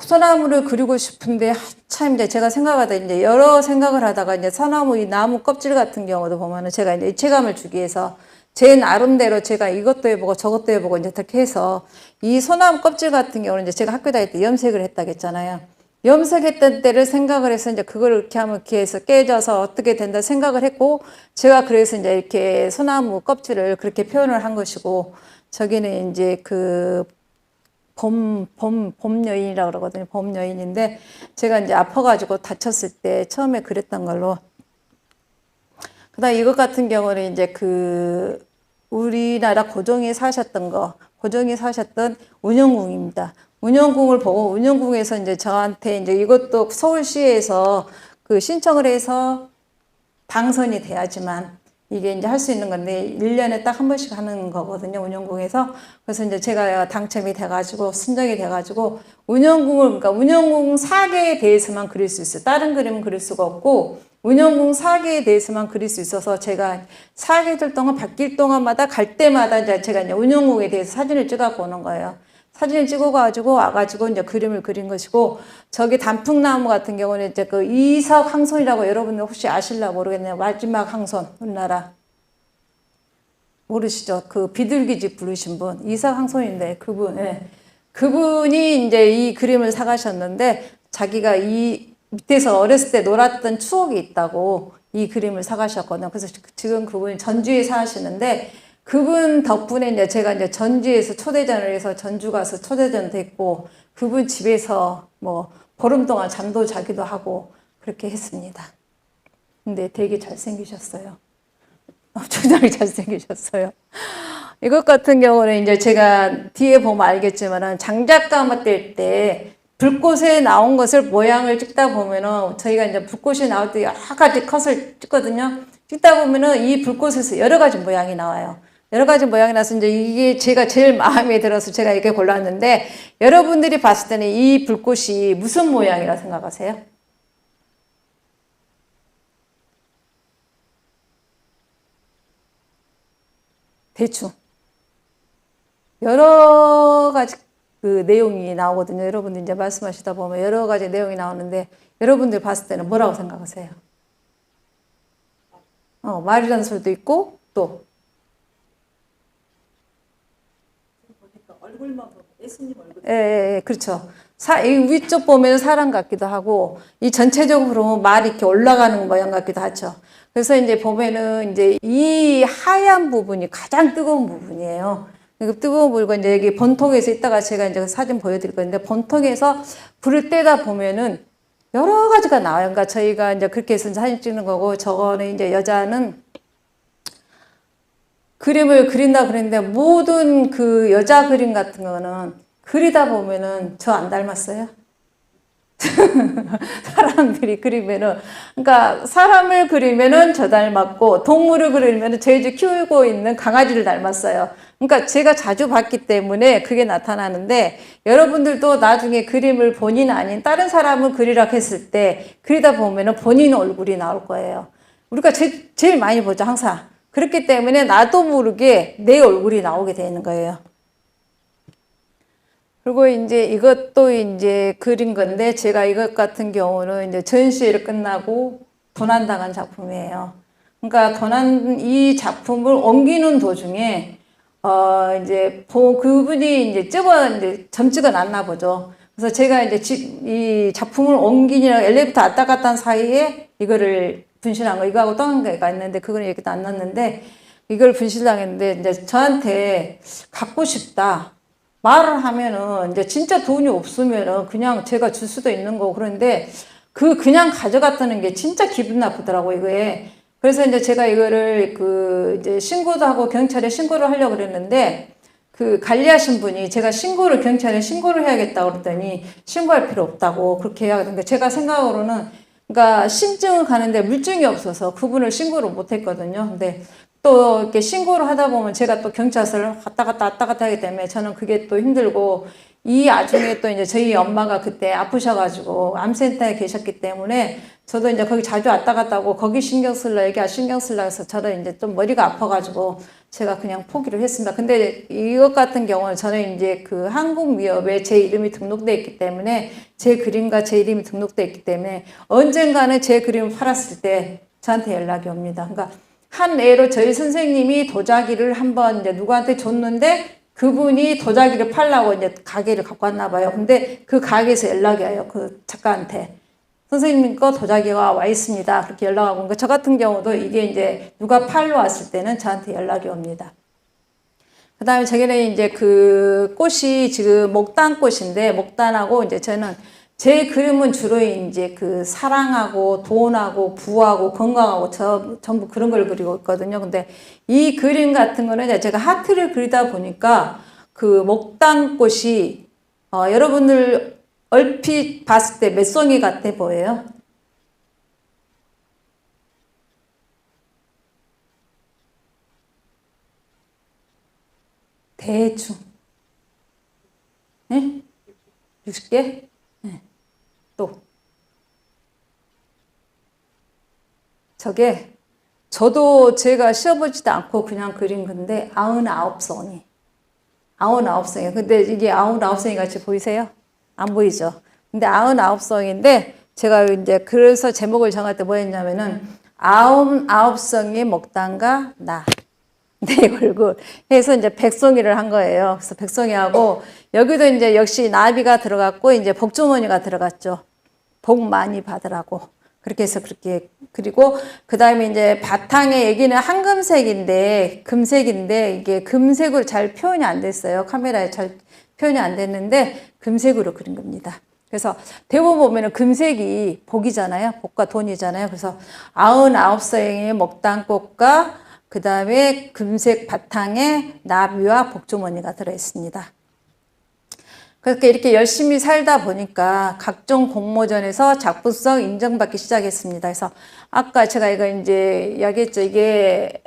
소나무를 그리고 싶은데 참 이제 제가 생각하다 이제 여러 생각을 하다가 이제 소나무 이 나무 껍질 같은 경우도 보면은 제가 이제 입체감을 주기 위해서 제 나름대로 제가 이것도 해보고 저것도 해보고 이제 어떻게 해서 이 소나무 껍질 같은 경우는 이제 제가 학교 다닐 때 염색을 했다고 했잖아요. 염색했던 때를 생각을 해서 이제 그걸 이렇게 하면 이렇게 해서 깨져서 어떻게 된다 생각을 했고 제가 그래서 이제 이렇게 소나무 껍질을 그렇게 표현을 한 것이고 저기는 이제 봄 여인이라고 그러거든요. 봄 여인인데 제가 이제 아파가지고 다쳤을 때 처음에 그랬던 걸로 그다음 이것 같은 경우는 이제 우리나라 고종이 사셨던 운영궁입니다. 운영궁을 보고 운영궁에서 이제 저한테 이제 이것도 서울시에서 신청을 해서 당선이 돼야지만 이게 이제 할 수 있는 건데 1년에 딱 한 번씩 하는 거거든요. 운영궁에서. 그래서 이제 제가 당첨이 돼가지고 선정이 돼가지고 그러니까 운영궁 4개에 대해서만 그릴 수 있어요. 다른 그림은 그릴 수가 없고 운영궁 4개에 대해서만 그릴 수 있어서 제가 4개월 동안 바뀔 동안마다 갈 때마다 이제 제가 이제 운영궁에 대해서 사진을 찍어갖고 오는 거예요. 사진을 찍어가지고 와가지고 이제 그림을 그린 것이고 저기 단풍나무 같은 경우는 이제 이석 항손이라고 여러분들 혹시 아실라 모르겠네요. 마지막 항손 우리나라 모르시죠? 비둘기집 부르신 분 이석 항손인데 그분이 이제 이 그림을 사가셨는데 자기가 이 밑에서 어렸을 때 놀았던 추억이 있다고 이 그림을 사가셨거든요. 그래서 지금 그분이 전주에 사시는데 그분 덕분에 이제 제가 이제 전주에서 초대전을 해서 전주 가서 초대전도 했고 그분 집에서 뭐 보름 동안 잠도 자기도 하고 그렇게 했습니다. 근데 되게 잘생기셨어요. 엄청나게 잘생기셨어요. 이것 같은 경우는 이제 제가 뒤에 보면 알겠지만은 장작가 맡을 때 불꽃에 나온 것을 모양을 찍다 보면은 저희가 이제 불꽃이 나올 때 여러 가지 컷을 찍거든요. 찍다 보면은 이 불꽃에서 여러 가지 모양이 나와요. 여러 가지 모양이 나서 이제 이게 제가 제일 마음에 들어서 제가 이렇게 골랐는데 여러분들이 봤을 때는 이 불꽃이 무슨 모양이라 생각하세요? 대충. 여러 가지 그 내용이 나오거든요. 여러분들 이제 말씀하시다 보면 여러 가지 내용이 나오는데 여러분들 봤을 때는 뭐라고 생각하세요? 말이라는 소리도 있고 또 얼굴만 보면 예수님 얼굴. 예, 그렇죠. 이 위쪽 보면 사람 같기도 하고 이 전체적으로 말이 이렇게 올라가는 모양 같기도 하죠. 그래서 이제 보면은 이제 이 하얀 부분이 가장 뜨거운 부분이에요. 뜨거운 불과 이제 여기 본통에서 이따가 제가 이제 사진 보여드릴 건데 본통에서 불을 떼다 보면은 여러 가지가 나와요. 그러니까 저희가 이제 그렇게 해서 사진 찍는 거고 저거는 이제 여자는 그림을 그린다 그랬는데 모든 그 여자 그림 같은 거는 그리다 보면은 저 안 닮았어요? 사람들이 그리면은, 그러니까 사람을 그리면은 저 닮았고, 동물을 그리면은 저희 집 키우고 있는 강아지를 닮았어요. 그러니까 제가 자주 봤기 때문에 그게 나타나는데, 여러분들도 나중에 그림을 본인 아닌 다른 사람을 그리라 했을 때, 그리다 보면은 본인 얼굴이 나올 거예요. 우리가 제일 많이 보죠, 항상. 그렇기 때문에 나도 모르게 내 얼굴이 나오게 되는 거예요. 그리고 이제 이것도 이제 그린 건데 제가 이것 같은 경우는 이제 전시회를 끝나고 도난당한 작품이에요. 그러니까 이 작품을 옮기는 도중에 이제 그분이 이제 점 찍어 놨나 보죠. 그래서 제가 이제 이 작품을 옮기느라 엘리베이터 왔다 갔다 한 사이에 이거를 분실한 거, 이거하고 또 한 개가 있는데 그거는 여기도 안 넣었는데 이걸 분실당했는데 이제 저한테 갖고 싶다. 말을 하면은 이제 진짜 돈이 없으면은 그냥 제가 줄 수도 있는 거고 그런데 그냥 가져갔다는 게 진짜 기분 나쁘더라고 이거에. 그래서 이제 제가 이거를 이제 신고도 하고 경찰에 신고를 하려고 그랬는데 관리하신 분이 제가 경찰에 신고를 해야겠다고 그랬더니 신고할 필요 없다고 그렇게 해야 되는데 제가 생각으로는 그러니까 심증을 가는데 물증이 없어서 그분을 신고를 못 했거든요. 근데 또 이렇게 신고를 하다 보면 제가 또 경찰서를 왔다 갔다 하기 때문에 저는 그게 또 힘들고 이 와중에 또 이제 저희 엄마가 그때 아프셔가지고 암센터에 계셨기 때문에 저도 이제 거기 자주 왔다 갔다 하고 거기 신경 쓸라 해서 저는 이제 좀 머리가 아파가지고 제가 그냥 포기를 했습니다. 근데 이것 같은 경우는 저는 이제 한국미협에 제 이름이 등록되어 있기 때문에 제 그림과 제 이름이 등록되어 있기 때문에 언젠가는 제 그림을 팔았을 때 저한테 연락이 옵니다. 그러니까 한 예로 저희 선생님이 도자기를 한번 이제 누구한테 줬는데 그분이 도자기를 팔라고 이제 가게를 갖고 왔나 봐요. 근데 그 가게에서 연락이 와요. 그 작가한테. 선생님 거 도자기가 와 있습니다. 그렇게 연락하고. 그러니까 저 같은 경우도 이게 이제 누가 팔러 왔을 때는 저한테 연락이 옵니다. 그 다음에 저기는 이제 꽃이 지금 목단꽃인데 목단하고 이제 저는 제 그림은 주로 이제 사랑하고 돈하고 부하고 건강하고 전부 그런 걸 그리고 있거든요. 근데 이 그림 같은 거는 제가 하트를 그리다 보니까 목단꽃이 여러분들 얼핏 봤을 때 몇 송이 같아 보여요? 대충. 네? 60개? 네. 또. 저도 제가 씌워보지도 않고 그냥 그린 건데 99송이. 99송이. 근데 이게 99송이 같이 보이세요? 안 보이죠? 근데 99송인데 제가 이제 그래서 제목을 정할 때 뭐였냐면은 99송이 목단과 나. 내 얼굴 해서 이제 100송이를 한 거예요. 그래서 100송이하고 여기도 이제 역시 나비가 들어갔고 이제 복주머니가 들어갔죠. 복 많이 받으라고. 그렇게 해서 그렇게 그리고 그 다음에 이제 바탕에 여기는 황금색인데 금색인데 이게 금색으로 잘 표현이 안 됐어요. 카메라에 잘 표현이 안 됐는데 금색으로 그린 겁니다. 그래서 대부분 보면은 금색이 복이잖아요. 복과 돈이잖아요. 그래서 99쌍의 먹당꽃과 그 다음에 금색 바탕에 나비와 복주머니가 들어있습니다. 그렇게 이렇게 열심히 살다 보니까 각종 공모전에서 작품성 인정받기 시작했습니다. 그래서 아까 제가 이거 이제 이야기했죠. 이게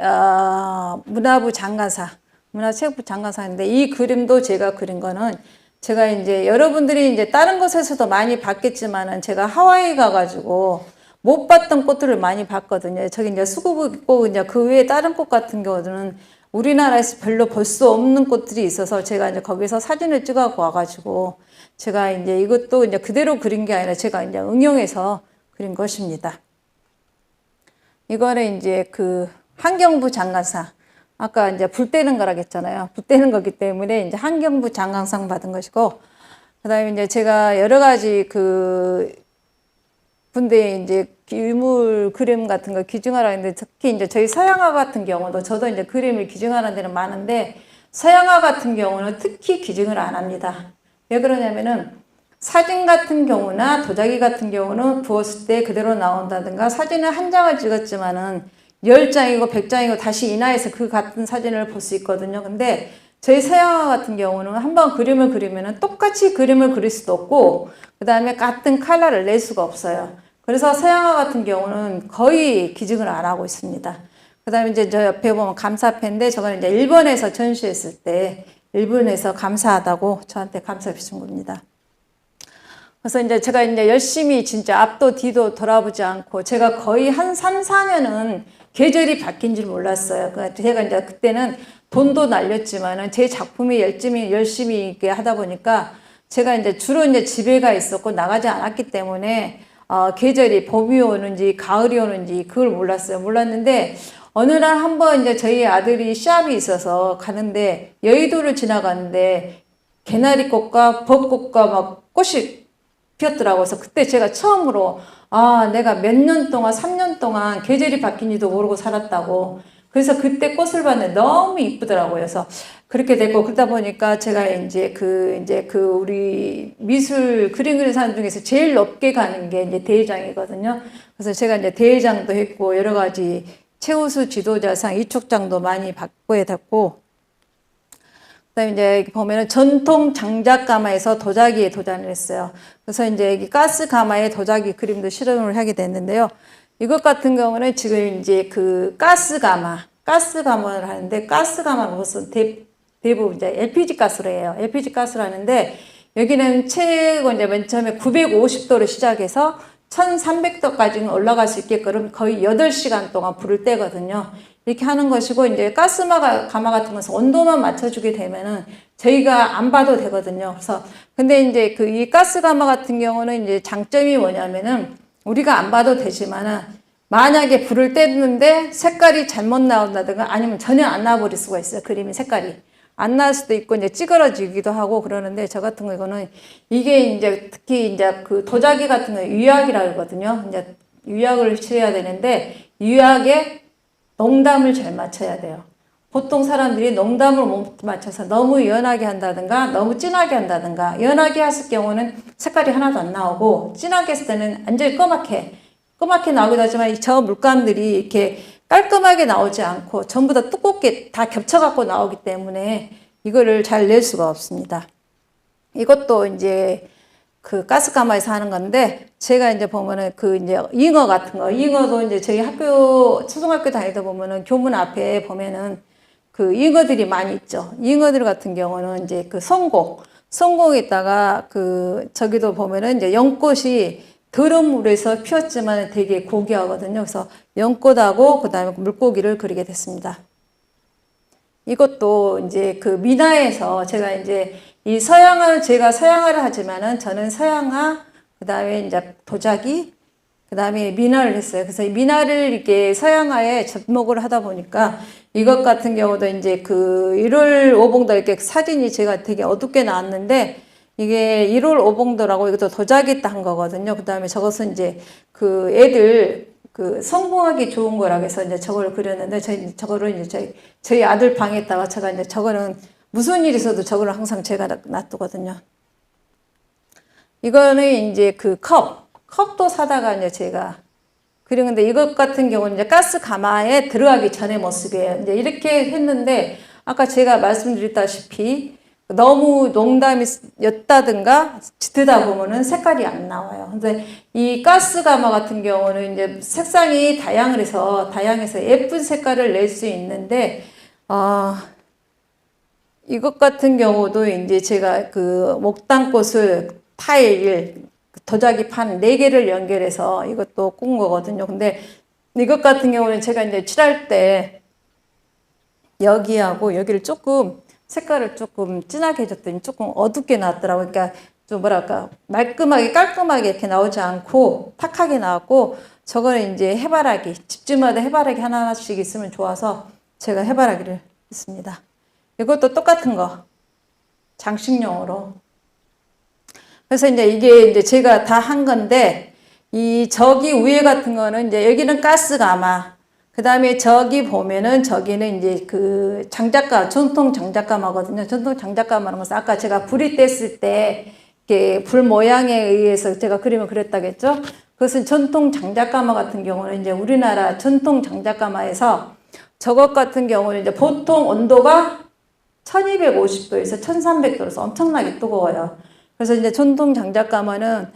문화부 장관상, 문화체육부 장관상인데 이 그림도 제가 그린 거는 제가 이제 여러분들이 이제 다른 곳에서도 많이 봤겠지만은 제가 하와이 가가지고 못 봤던 꽃들을 많이 봤거든요. 저기 이제 수국이고 이제 그 외에 다른 꽃 같은 경우는 우리나라에서 별로 볼 수 없는 꽃들이 있어서 제가 이제 거기서 사진을 찍어 와가지고 제가 이제 이것도 이제 그대로 그린 게 아니라 제가 이제 응용해서 그린 것입니다. 이거는 이제 그 환경부 장관상. 아까 이제 불 떼는 거라고 했잖아요. 불 떼는 거기 때문에 이제 환경부 장관상 받은 것이고, 그 다음에 이제 제가 여러 가지 그 군대 이제 유물 그림 같은 거 기증하라 했는데 특히 이제 저희 서양화 같은 경우도 저도 이제 그림을 기증하는 데는 많은데 서양화 같은 경우는 특히 기증을 안 합니다. 왜 그러냐면은 사진 같은 경우나 도자기 같은 경우는 부었을 때 그대로 나온다든가 사진을 한 장을 찍었지만은 10장이고 100장이고 다시 인화해서 그 같은 사진을 볼 수 있거든요. 근데 저희 서양화 같은 경우는 한번 그림을 그리면은 똑같이 그림을 그릴 수도 없고 그 다음에 같은 컬러를 낼 수가 없어요. 그래서 서양화 같은 경우는 거의 기증을 안 하고 있습니다. 그 다음에 이제 저 옆에 보면 감사패인데 저거는 이제 일본에서 전시했을 때 일본에서 감사하다고 저한테 감사해 주신 겁니다. 그래서 이제 제가 이제 열심히 진짜 앞도 뒤도 돌아보지 않고 제가 거의 한 3, 4년은 계절이 바뀐 줄 몰랐어요. 제가 이제 그때는 돈도 날렸지만은 제 작품이 열심히 이렇게 하다 보니까 제가 이제 주로 이제 집에 가 있었고 나가지 않았기 때문에 계절이 봄이 오는지 가을이 오는지 그걸 몰랐어요. 몰랐는데 어느 날 한번 이제 저희 아들이 시합이 있어서 가는데 여의도를 지나가는데 개나리꽃과 벚꽃과 막 꽃이 피었더라고요. 그래서 그때 제가 처음으로 내가 몇 년 동안 3년 동안 계절이 바뀐지도 모르고 살았다고. 그래서 그때 꽃을 봤는데 너무 이쁘더라고요. 그래서 그렇게 됐고 그러다 보니까 제가 이제 우리 미술 그림 그리는 사람 중에서 제일 높게 가는 게 이제 대회장이거든요. 그래서 제가 이제 대회장도 했고 여러 가지 최우수 지도자상 이촉장도 많이 받고 했고 그다음에 이제 보면은 전통 장작 가마에서 도자기에 도전을 했어요. 그래서 이제 여기 가스 가마에 도자기 그림도 실험을 하게 됐는데요. 이것 같은 경우는 지금 이제 그 가스가마를 하는데 가스가마는 무슨 대부분 이제 LPG 가스로 해요. LPG 가스로 하는데 여기는 최고 이제 맨 처음에 950도로 시작해서 1300도까지는 올라갈 수 있게끔 거의 8시간 동안 불을 떼거든요. 이렇게 하는 것이고 이제 가마 같은 것은 온도만 맞춰주게 되면은 저희가 안 봐도 되거든요. 그래서 근데 이제 그 이 가스가마 같은 경우는 이제 장점이 뭐냐면은 우리가 안 봐도 되지만은 만약에 불을 떼는데 색깔이 잘못 나온다든가 아니면 전혀 안 나와버릴 수가 있어요. 그림이 색깔이 안 나올 수도 있고 이제 찌그러지기도 하고 그러는데 저 같은 경우는 이게 이제 특히 이제 그 도자기 같은 거 유약이라고 하거든요. 이제 유약을 칠해야 되는데 유약에 농담을 잘 맞춰야 돼요. 보통 사람들이 농담을 못 맞춰서 너무 연하게 한다든가 너무 진하게 한다든가 연하게 했을 경우는 색깔이 하나도 안 나오고 진하게 했을 때는 완전히 검맣게 나오기도 하지만 저 물감들이 이렇게 깔끔하게 나오지 않고 전부 다 두껍게 다 겹쳐갖고 나오기 때문에 이거를 잘 낼 수가 없습니다. 이것도 이제 그 가스가마에서 하는 건데 제가 이제 보면은 그 이제 잉어 같은 거 잉어도 이제 저희 초등학교 다니다 보면은 교문 앞에 보면은 그 잉어들이 많이 있죠. 잉어들 같은 경우는 이제 그 송곡에다가 그 저기도 보면은 이제 연꽃이 더러운 물에서 피었지만 되게 고귀하거든요. 그래서 연꽃하고 그 다음에 물고기를 그리게 됐습니다. 이것도 이제 그 미나에서 제가 이제 이 제가 서양화를 하지만은 저는 서양화, 그 다음에 이제 도자기, 그 다음에 미나를 했어요. 그래서 이 미나를 이렇게 서양화에 접목을 하다 보니까 이것 같은 경우도 이제 그 1월 오봉도 이렇게 사진이 제가 되게 어둡게 나왔는데 이게 1월 오봉도라고 이것도 도자기 한 거거든요. 그 다음에 저것은 이제 그 애들 그 성공하기 좋은 거라고 해서 이제 저걸 그렸는데 저거를 이제 저희 아들 방에다가 제가 이제 저거는 무슨 일이 있어도 저거를 항상 제가 놔두거든요. 이거는 이제 그 컵도 사다가 이제 제가 그리고 근데 이것 같은 경우는 이제 가스 가마에 들어가기 전의 모습이에요. 이제 이렇게 했는데 아까 제가 말씀드렸다시피 너무 농담이었다든가 짙다 보면은 색깔이 안 나와요. 근데 이 가스 가마 같은 경우는 이제 색상이 다양해서 예쁜 색깔을 낼 수 있는데 이것 같은 경우도 이제 제가 그 목단꽃을 타일 도자기 판 4개를 연결해서 이것도 꾼 거거든요. 근데 이것 같은 경우는 제가 이제 칠할 때 여기하고 여기를 조금 색깔을 조금 진하게 해줬더니 조금 어둡게 나왔더라고요. 그러니까 좀 뭐랄까 말끔하게 깔끔하게 이렇게 나오지 않고 탁하게 나왔고 저거는 이제 해바라기 집집마다 해바라기 하나씩 있으면 좋아서 제가 해바라기를 했습니다. 이것도 똑같은 거 장식용으로. 그래서 이제 이게 이제 제가 다 한 건데 이 저기 위에 같은 거는 이제 여기는 가스 가마. 그 다음에 저기 보면은 저기는 이제 그 장작가, 전통 장작가마거든요. 전통 장작가마는 것은 아까 제가 불이 뗐을 때 이렇게 불 모양에 의해서 제가 그림을 그렸다겠죠. 그것은 전통 장작가마 같은 경우는 이제 우리나라 전통 장작가마에서 저것 같은 경우는 이제 보통 온도가 1250도에서 1300도로서 엄청나게 뜨거워요. 그래서 이제 전통 장작가마는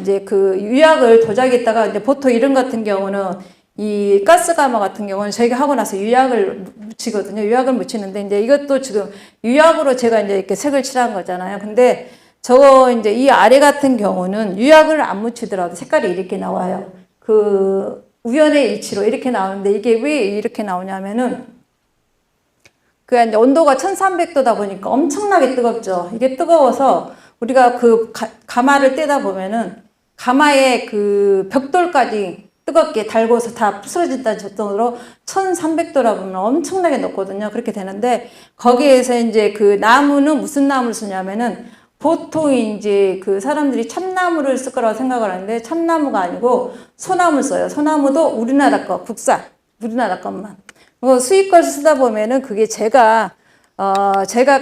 이제 그 유약을 도자기에다가 이제 보통 이런 같은 경우는 이 가스가마 같은 경우는 저희가 하고 나서 유약을 묻히거든요. 유약을 묻히는데 이제 이것도 지금 유약으로 제가 이제 이렇게 색을 칠한 거잖아요. 근데 저거 이제 이 아래 같은 경우는 유약을 안 묻히더라도 색깔이 이렇게 나와요. 그 우연의 일치로 이렇게 나오는데 이게 왜 이렇게 나오냐면은 그 이제 온도가 1300도다 보니까 엄청나게 뜨겁죠. 이게 뜨거워서 우리가 그 가마를 떼다 보면은 가마의 그 벽돌까지 뜨겁게 달궈서 다 부스러진다는 정도로 1300도라 보면 엄청나게 높거든요. 그렇게 되는데 거기에서 이제 그 나무는 무슨 나무를 쓰냐면은 보통 이제 그 사람들이 참나무를 쓸 거라고 생각을 하는데 참나무가 아니고 소나무를 써요. 소나무도 우리나라 거, 국산, 우리나라 것만. 수입 걸 쓰다 보면은 그게 제가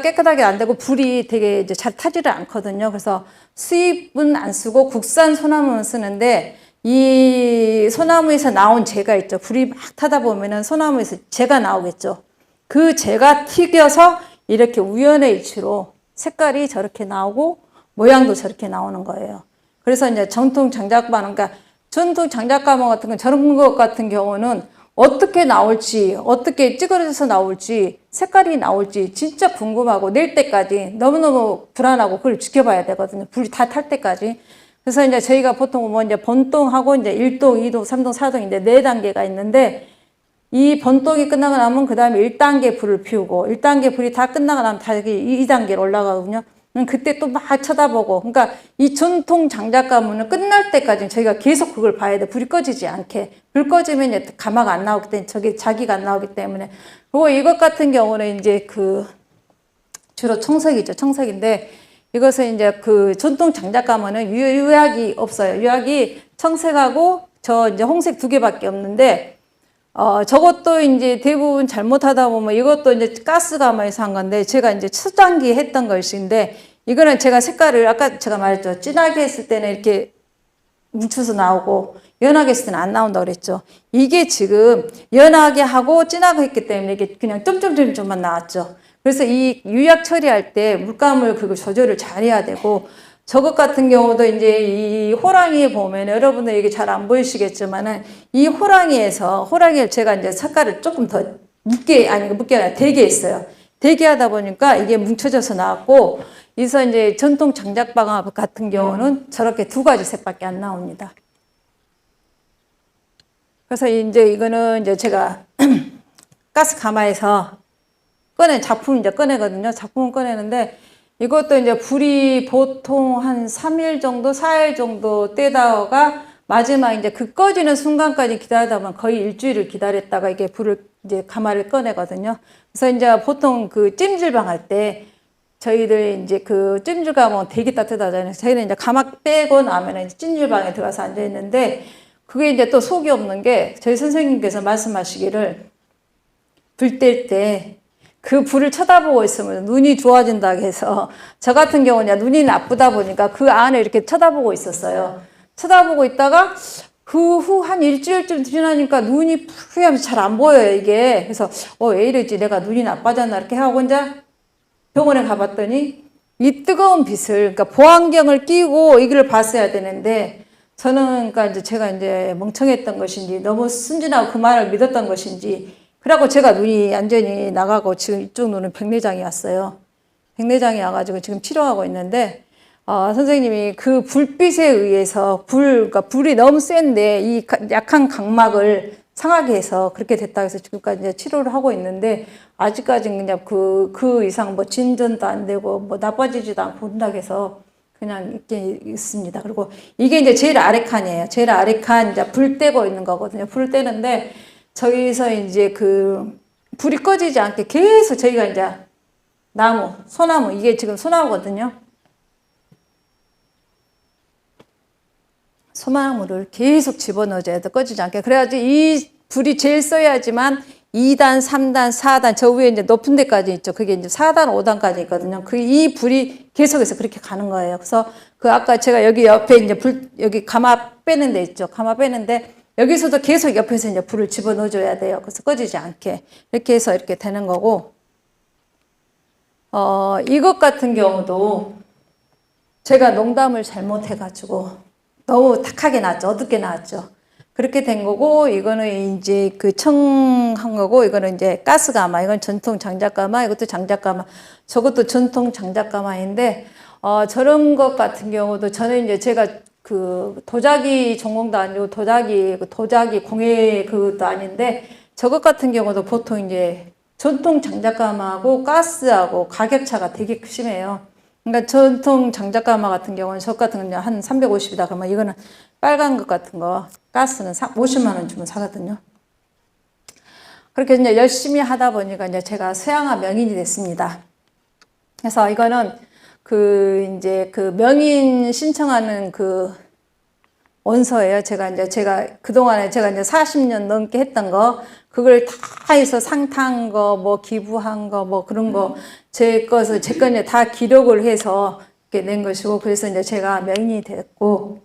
깨끗하게 안 되고 불이 되게 이제 잘 타지를 않거든요. 그래서 수입은 안 쓰고 국산 소나무는 쓰는데 이 소나무에서 나온 재가 있죠. 불이 막 타다 보면은 소나무에서 재가 나오겠죠. 그 재가 튀겨서 이렇게 우연의 일치로 색깔이 저렇게 나오고 모양도 저렇게 나오는 거예요. 그래서 이제 전통 장작가마, 그러니까 전통 장작가마 같은 건 저런 것 같은 경우는 어떻게 나올지, 어떻게 찌그러져서 나올지, 색깔이 나올지 진짜 궁금하고 낼 때까지 너무너무 불안하고 그걸 지켜봐야 되거든요. 불이 다 탈 때까지. 그래서 이제 저희가 보통 뭐 이제 본동하고 이제 1동, 2동, 3동, 4동 이제 4단계가 있는데 이 본동이 끝나고 나면 그 다음에 1단계 불을 피우고 1단계 불이 다 끝나고 나면 다시 2단계로 올라가거든요. 그때 또 막 쳐다보고 그러니까 이 전통 장작가무는 끝날 때까지 저희가 계속 그걸 봐야 돼. 불이 꺼지지 않게. 불 꺼지면 이제 가마가 안 나오기 때문에 저기 자기가 안 나오기 때문에 그리고 이것 같은 경우는 이제 그 주로 청석이죠. 청석인데 이것은 이제 그 전통 장작가마는 유약이 없어요. 유약이 청색하고 저 이제 홍색 2개밖에 없는데 저것도 이제 대부분 잘못하다 보면 이것도 이제 가스가마에서 한 건데 제가 이제 초단기 했던 것인데 이거는 제가 색깔을 아까 제가 말했죠. 진하게 했을 때는 이렇게 뭉쳐서 나오고 연하게 했을 때는 안 나온다고 그랬죠. 이게 지금 연하게 하고 진하게 했기 때문에 이게 그냥 점점점점만 나왔죠. 그래서 이 유약 처리할 때 물감을 그거 조절을 잘 해야 되고 저것 같은 경우도 이제 이 호랑이에 보면 여러분들 이게 잘 안 보이시겠지만은 이 호랑이를 제가 이제 색깔을 조금 더 묻게 아니라 되게 했어요. 되게 하다 보니까 이게 뭉쳐져서 나왔고 그래서 이제 전통 장작가마 같은 경우는 저렇게 2가지 색밖에 안 나옵니다. 그래서 이제 이거는 이제 제가 가스 가마에서 작품 이제 꺼내거든요. 작품은 꺼내는데 이것도 이제 불이 보통 한 3일 정도, 4일 정도 떼다가 마지막 이제 그 꺼지는 순간까지 기다리다 보면 거의 일주일을 기다렸다가 이게 불을 이제 가마를 꺼내거든요. 그래서 이제 보통 그 찜질방 할 때 저희들 이제 그 찜질방은 되게 따뜻하잖아요. 저희는 이제 가마 빼고 나면 이제 찜질방에 들어가서 앉아 있는데 그게 이제 또 속이 없는 게 저희 선생님께서 말씀하시기를 불 뗄 때 그 불을 쳐다보고 있으면 눈이 좋아진다고 해서 저 같은 경우는 눈이 나쁘다 보니까 그 안에 이렇게 쳐다보고 있었어요. 쳐다보고 있다가 그 후 한 일주일쯤 지나니까 눈이 푸르면서 잘 안 보여요, 이게. 그래서 왜 이러지? 내가 눈이 나빠졌나? 이렇게 하고 이제 병원에 가봤더니 이 뜨거운 빛을, 그러니까 보안경을 끼고 이 길을 봤어야 되는데 저는 그러니까 이제 제가 이제 멍청했던 것인지 너무 순진하고 그 말을 믿었던 것인지 그래갖고 제가 눈이 완전히 나가고 지금 이쪽 눈은 백내장이 왔어요. 백내장이 와가지고 지금 치료하고 있는데 선생님이 그 불빛에 의해서 그러니까 불이 너무 센데 이 약한 각막을 상하게 해서 그렇게 됐다 해서 지금까지 이제 치료를 하고 있는데 아직까지는 그냥 그 이상 뭐 진전도 안 되고 뭐 나빠지지도 않고 한다고 해서 그냥 있게 있습니다. 그리고 이게 이제 제일 아래 칸이에요. 제일 아래 칸 이제 불 떼고 있는 거거든요. 불 떼는데 저기서 이제 그 불이 꺼지지 않게 계속 저희가 이제 나무, 소나무, 이게 지금 소나무거든요. 소나무를 계속 집어넣어줘야 돼. 꺼지지 않게. 그래야지 이 불이 제일 써야지만 2단, 3단, 4단, 저 위에 이제 높은 데까지 있죠. 그게 이제 4단, 5단까지 있거든요. 이 불이 계속해서 그렇게 가는 거예요. 그래서 아까 제가 여기 옆에 이제 여기 가마 빼는 데 있죠. 가마 빼는데 여기서도 계속 옆에서 이제 불을 집어넣어줘야 돼요. 그래서 꺼지지 않게. 이렇게 해서 이렇게 되는 거고, 이것 같은 경우도 제가 농담을 잘못해가지고 너무 탁하게 나왔죠. 어둡게 나왔죠. 그렇게 된 거고, 이거는 이제 그 청한 거고, 이거는 이제 가스가마, 이건 전통 장작가마, 이것도 장작가마, 저것도 전통 장작가마인데, 저런 것 같은 경우도 저는 이제 제가 그 도자기 전공도 아니고 도자기 공예 그것도 아닌데, 저것 같은 경우도 보통 이제 전통 장작가마하고 가스하고 가격차가 되게 심해요. 그러니까 전통 장작가마 같은 경우는 저 같은 경우는 한 350이다 그러면 이거는 빨간 것 같은 거 가스는 50만 원 주면 사거든요. 그렇게 이제 열심히 하다 보니까 이제 제가 서양화 명인이 됐습니다. 그래서 이거는 이제 그 명인 신청하는 그 원서예요. 제가 그동안에 제가 이제 40년 넘게 했던 거, 그걸 다 해서 상탄 거, 뭐 기부한 거, 뭐 그런 거, 제 것을 이제 다 기록을 해서 이렇게 낸 것이고, 그래서 이제 제가 명인이 됐고,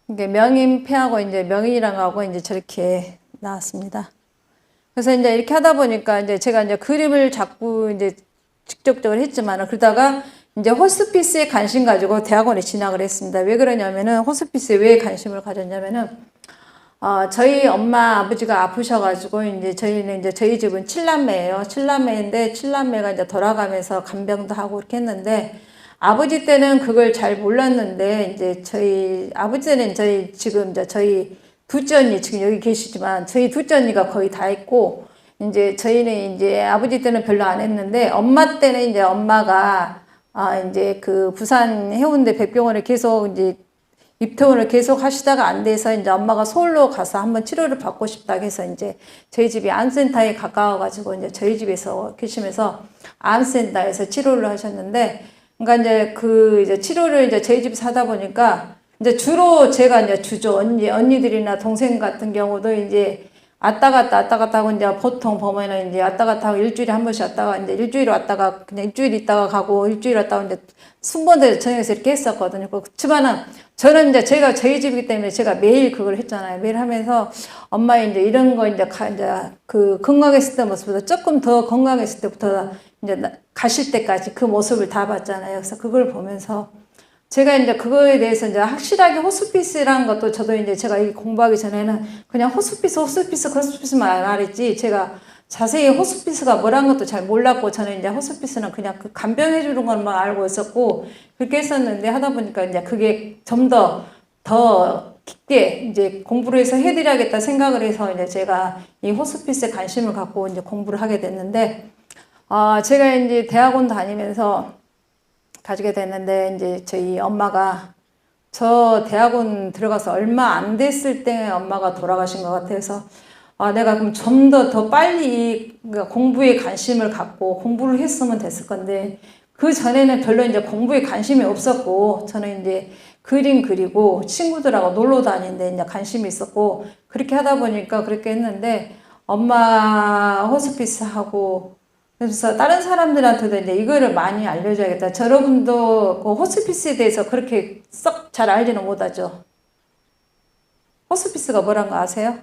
이게 명인패하고 이제 명인이랑 하고 이제 저렇게 나왔습니다. 그래서 이제 이렇게 하다 보니까 이제 제가 이제 그림을 자꾸 이제 직접적으로 했지만, 그러다가 이제 호스피스에 관심 가지고 대학원에 진학을 했습니다. 왜 그러냐면은, 호스피스에 왜 관심을 가졌냐면은, 저희 엄마 아버지가 아프셔가지고 이제 저희 집은 7남매예요. 7남매인데 7남매가 이제 돌아가면서 간병도 하고 그렇게 했는데, 아버지 때는 그걸 잘 몰랐는데, 이제 저희 아버지 때는 지금 저희 둘째 언니 지금 여기 계시지만 저희 둘째 언니가 거의 다 했고, 이제 저희는 이제 아버지 때는 별로 안 했는데, 엄마 때는 이제 엄마가 이제 그 부산 해운대 백병원에 계속 이제 입퇴원을 계속 하시다가 안 돼서 이제 엄마가 서울로 가서 한번 치료를 받고 싶다고 해서 이제 저희 집이 암센터에 가까워가지고 이제 저희 집에서 계시면서 암센터에서 치료를 하셨는데, 그러니까 이제 치료를 이제 저희 집에서 하다 보니까 이제 주로 제가 이제 주죠. 언니들이나 동생 같은 경우도 이제 왔다 갔다 하고 이제 보통 보면은 이제 왔다 갔다 하고 일주일에 한 번씩 왔다가 이제 일주일 왔다가 그냥 일주일 있다가 가고 일주일 왔다가 이제 순번대 저녁에서 이렇게 했었거든요. 그렇지만은 저는 이제 제가 저희 집이기 때문에 제가 매일 그걸 했잖아요. 매일 하면서 엄마 이제 이런 거 이제 그 건강했을 때 모습보다 조금 더 건강했을 때부터 이제 가실 때까지 그 모습을 다 봤잖아요. 그래서 그걸 보면서 제가 이제 그거에 대해서 이제 확실하게 호스피스라는 것도 저도 이제 제가 이 공부하기 전에는 그냥 호스피스만 말했지 제가 자세히 호스피스가 뭐라는 것도 잘 몰랐고, 저는 이제 호스피스는 그냥 그 간병해주는 것만 알고 있었고, 그렇게 했었는데 하다 보니까 이제 그게 좀 더 깊게 이제 공부를 해서 해드려야겠다 생각을 해서 이제 제가 이 호스피스에 관심을 갖고 이제 공부를 하게 됐는데, 제가 이제 대학원 다니면서 가지게 됐는데, 이제 저희 엄마가 저 대학원 들어가서 얼마 안 됐을 때 엄마가 돌아가신 것 같아서, 내가 그럼 좀 더 빨리 공부에 관심을 갖고 공부를 했으면 됐을 건데, 그 전에는 별로 이제 공부에 관심이 없었고, 저는 이제 그림 그리고 친구들하고 놀러 다니는데 이제 관심이 있었고, 그렇게 하다 보니까 그렇게 했는데, 엄마 호스피스 하고 그래서 다른 사람들한테도 이제 이거를 많이 알려줘야겠다. 여러분도 그 호스피스에 대해서 그렇게 썩 잘 알지는 못하죠. 호스피스가 뭐란 거 아세요?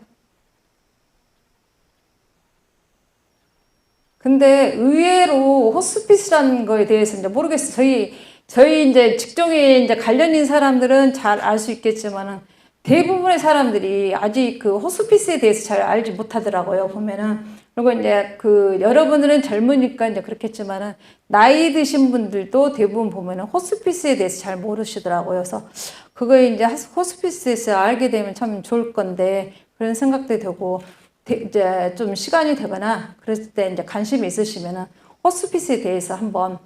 근데 의외로 호스피스라는 거에 대해서 이제 모르겠어요. 저희 이제 직종에 이제 관련 있는 사람들은 잘 알 수 있겠지만은 대부분의 사람들이 아직 그 호스피스에 대해서 잘 알지 못하더라고요. 보면은. 그리고 이제 그 여러분들은 젊으니까 이제 그렇겠지만은 나이 드신 분들도 대부분 보면은 호스피스에 대해서 잘 모르시더라고요. 그래서 그거 이제 호스피스에서 알게 되면 참 좋을 건데 그런 생각도 되고 이제 좀 시간이 되거나 그랬을 때 이제 관심이 있으시면은 호스피스에 대해서 한번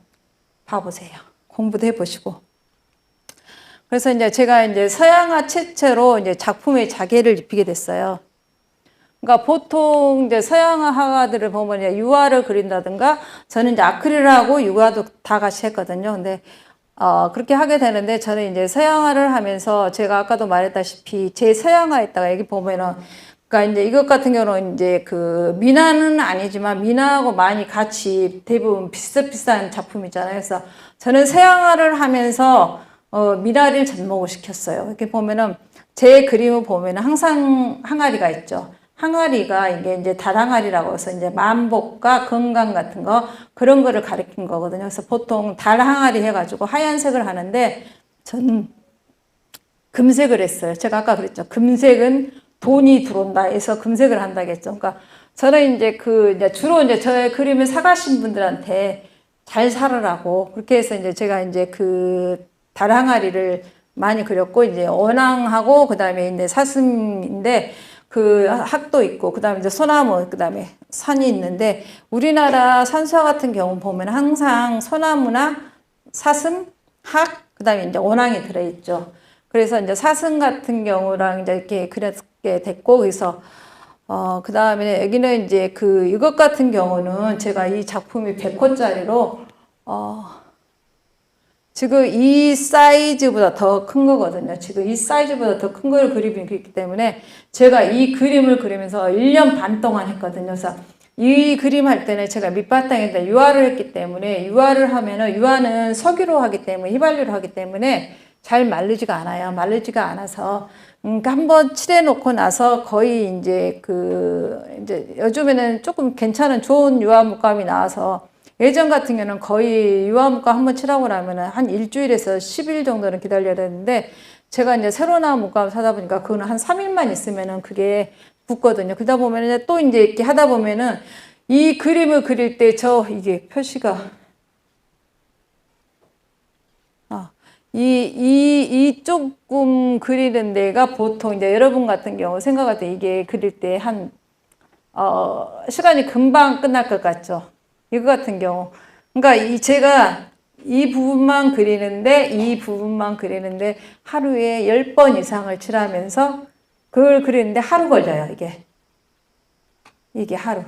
봐보세요. 공부도 해보시고. 그래서 이제 제가 이제 서양화 채채로 이제 작품에 자개를 입히게 됐어요. 그러니까 보통 이제 서양화 화가들을 보면 이제 유화를 그린다든가 저는 이제 아크릴하고 유화도 다 같이 했거든요. 근데 그렇게 하게 되는데 저는 이제 서양화를 하면서 제가 아까도 말했다시피 제 서양화에다가 여기 보면은 그러니까 이제 이것 같은 경우는 이제 그 미나는 아니지만 미나하고 많이 같이 대부분 비슷비슷한 작품이잖아요. 그래서 저는 서양화를 하면서 미나를 접목을 시켰어요. 이렇게 보면은 제 그림을 보면은 항상 항아리가 있죠. 항아리가 이게 이제 달항아리라고 해서 이제 만복과 건강 같은 거 그런 거를 가리킨 거거든요. 그래서 보통 달항아리 해가지고 하얀색을 하는데 저는 금색을 했어요. 제가 아까 그랬죠. 금색은 돈이 들어온다 해서 금색을 한다고 했죠. 그러니까 저는 이제 이제 주로 이제 저의 그림을 사가신 분들한테 잘 살으라고 그렇게 해서 이제 제가 이제 그 달항아리를 많이 그렸고 이제 원앙하고 그다음에 이제 사슴인데 그 학도 있고 그다음에 이제 소나무 그다음에 산이 있는데 우리나라 산수화 같은 경우 보면 항상 소나무나 사슴, 학 그다음에 이제 원앙이 들어 있죠. 그래서 이제 사슴 같은 경우랑 이제 이렇게 그렸게 됐고 그래서 그 다음에 여기는 이제 이것 같은 경우는 제가 이 작품이 100호짜리로 지금 이 사이즈보다 더 큰 거거든요. 지금 이 사이즈보다 더 큰 걸 그리기 때문에 제가 이 그림을 그리면서 1년 반 동안 했거든요. 그래서 이 그림 할 때는 제가 밑바탕에다 유화를 했기 때문에 유화를 하면은 유화는 석유로 하기 때문에 휘발유로 하기 때문에 잘 마르지가 않아요. 마르지가 않아서 한번 칠해 놓고 나서 거의 이제 이제 요즘에는 조금 괜찮은 좋은 유화 물감이 나와서 예전 같은 경우는 거의 유화 물감 한번 칠하고 나면은 한 일주일에서 10일 정도는 기다려야 되는데 제가 이제 새로 나온 물감을 사다 보니까 그거는 한 3일만 있으면은 그게 붙거든요. 그러다 보면은 또 이제 이렇게 하다 보면은 이 그림을 그릴 때 이게 표시가 이 조금 그리는 데가 보통 이제 여러분 같은 경우 생각할 때 이게 그릴 때 시간이 금방 끝날 것 같죠. 이거 같은 경우. 그러니까 제가 이 부분만 그리는데 하루에 10번 이상을 칠하면서 그걸 그리는데 하루 걸려요, 이게 하루.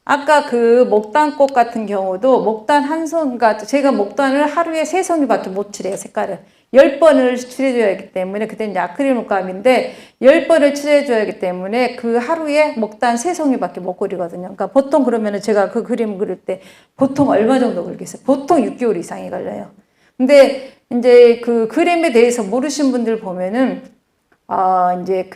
아까 목단꽃 같은 경우도 목단 한 송, 그러니까 제가 목단을 하루에 3송이밖에 못 칠해요, 색깔을. 10번을 칠해줘야 하기 때문에, 그때 이제 아크릴 물감인데, 10번을 칠해줘야 하기 때문에 그 하루에 목단 3송이밖에 못 그리거든요. 그러니까 보통 그러면은 제가 그 그림 그릴 때 보통 얼마 정도 걸리겠어요? 보통 6개월 이상이 걸려요. 근데 이제 그 그림에 대해서 모르신 분들 보면은, 이제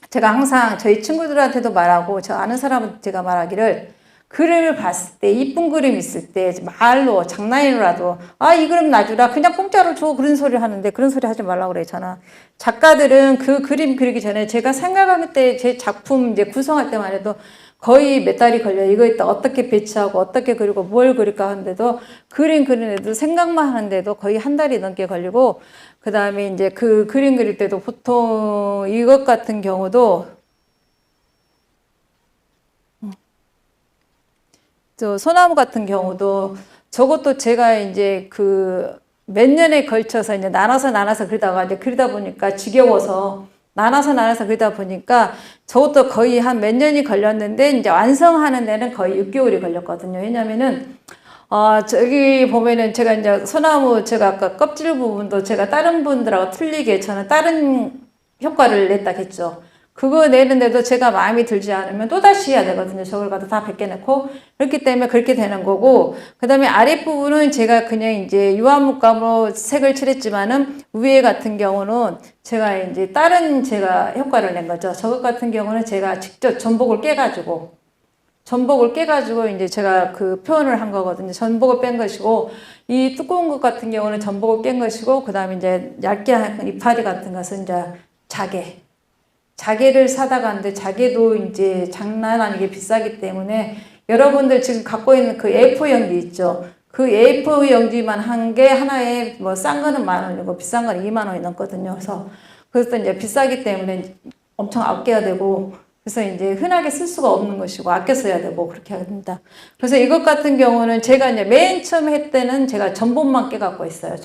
제가 항상 저희 친구들한테도 말하고 저 아는 사람한테 제가 말하기를 그림을 봤을 때 이쁜 그림 있을 때 말로 장난이라도 이 그림 놔주라 그냥 공짜로 줘 그런 소리 하는데 그런 소리 하지 말라고 그래 저는. 작가들은 그 그림 그리기 전에 제가 생각할 때 제 작품 이제 구성할 때만 해도 거의 몇 달이 걸려요. 이거 이따 어떻게 배치하고 어떻게 그리고 뭘 그릴까 하는데도 그림 그리는데도 생각만 하는데도 거의 한 달이 넘게 걸리고 그 다음에 이제 그 그림 그릴 때도 보통 이것 같은 경우도 저 소나무 같은 경우도 저것도 제가 이제 몇 년에 걸쳐서 이제 나눠서 그리다가 이제 그리다 보니까 지겨워서 나눠서 그리다 보니까 저것도 거의 한 몇 년이 걸렸는데 이제 완성하는 데는 거의 6개월이 걸렸거든요. 왜냐면은 저기 보면은 제가 이제 소나무 제가 아까 껍질 부분도 제가 다른 분들하고 틀리게 저는 다른 효과를 냈다 했죠. 그거 내는데도 제가 마음에 들지 않으면 또다시 해야 되거든요. 저걸 갖다 다 벗겨놓고. 그렇기 때문에 그렇게 되는 거고, 그 다음에 아랫부분은 제가 그냥 이제 유화물감으로 색을 칠했지만은 위에 같은 경우는 제가 이제 다른 제가 효과를 낸 거죠. 저것 같은 경우는 제가 직접 전복을 깨가지고 이제 제가 그 표현을 한 거거든요. 전복을 뺀 것이고, 이 두꺼운 것 같은 경우는 전복을 깬 것이고, 그 다음에 이제 얇게 한 이파리 같은 것은 이제 자개를 사다가 하는데 자개도 이제 장난 아니게 비싸기 때문에 여러분들 지금 갖고 있는 그 A4 용지 있죠. 그 A4 용지만 한 개 하나에 뭐 싼 거는 10,000원이고 비싼 거는 20,000원이 넘거든요. 그래서 이제 비싸기 때문에 엄청 아껴야 되고, 그래서 이제 흔하게 쓸 수가 없는 것이고 아껴 써야 되고 그렇게 합니다. 그래서 이것 같은 경우는 제가 이제 맨 처음 할 때는 제가 전복만 깨갖고 있어요.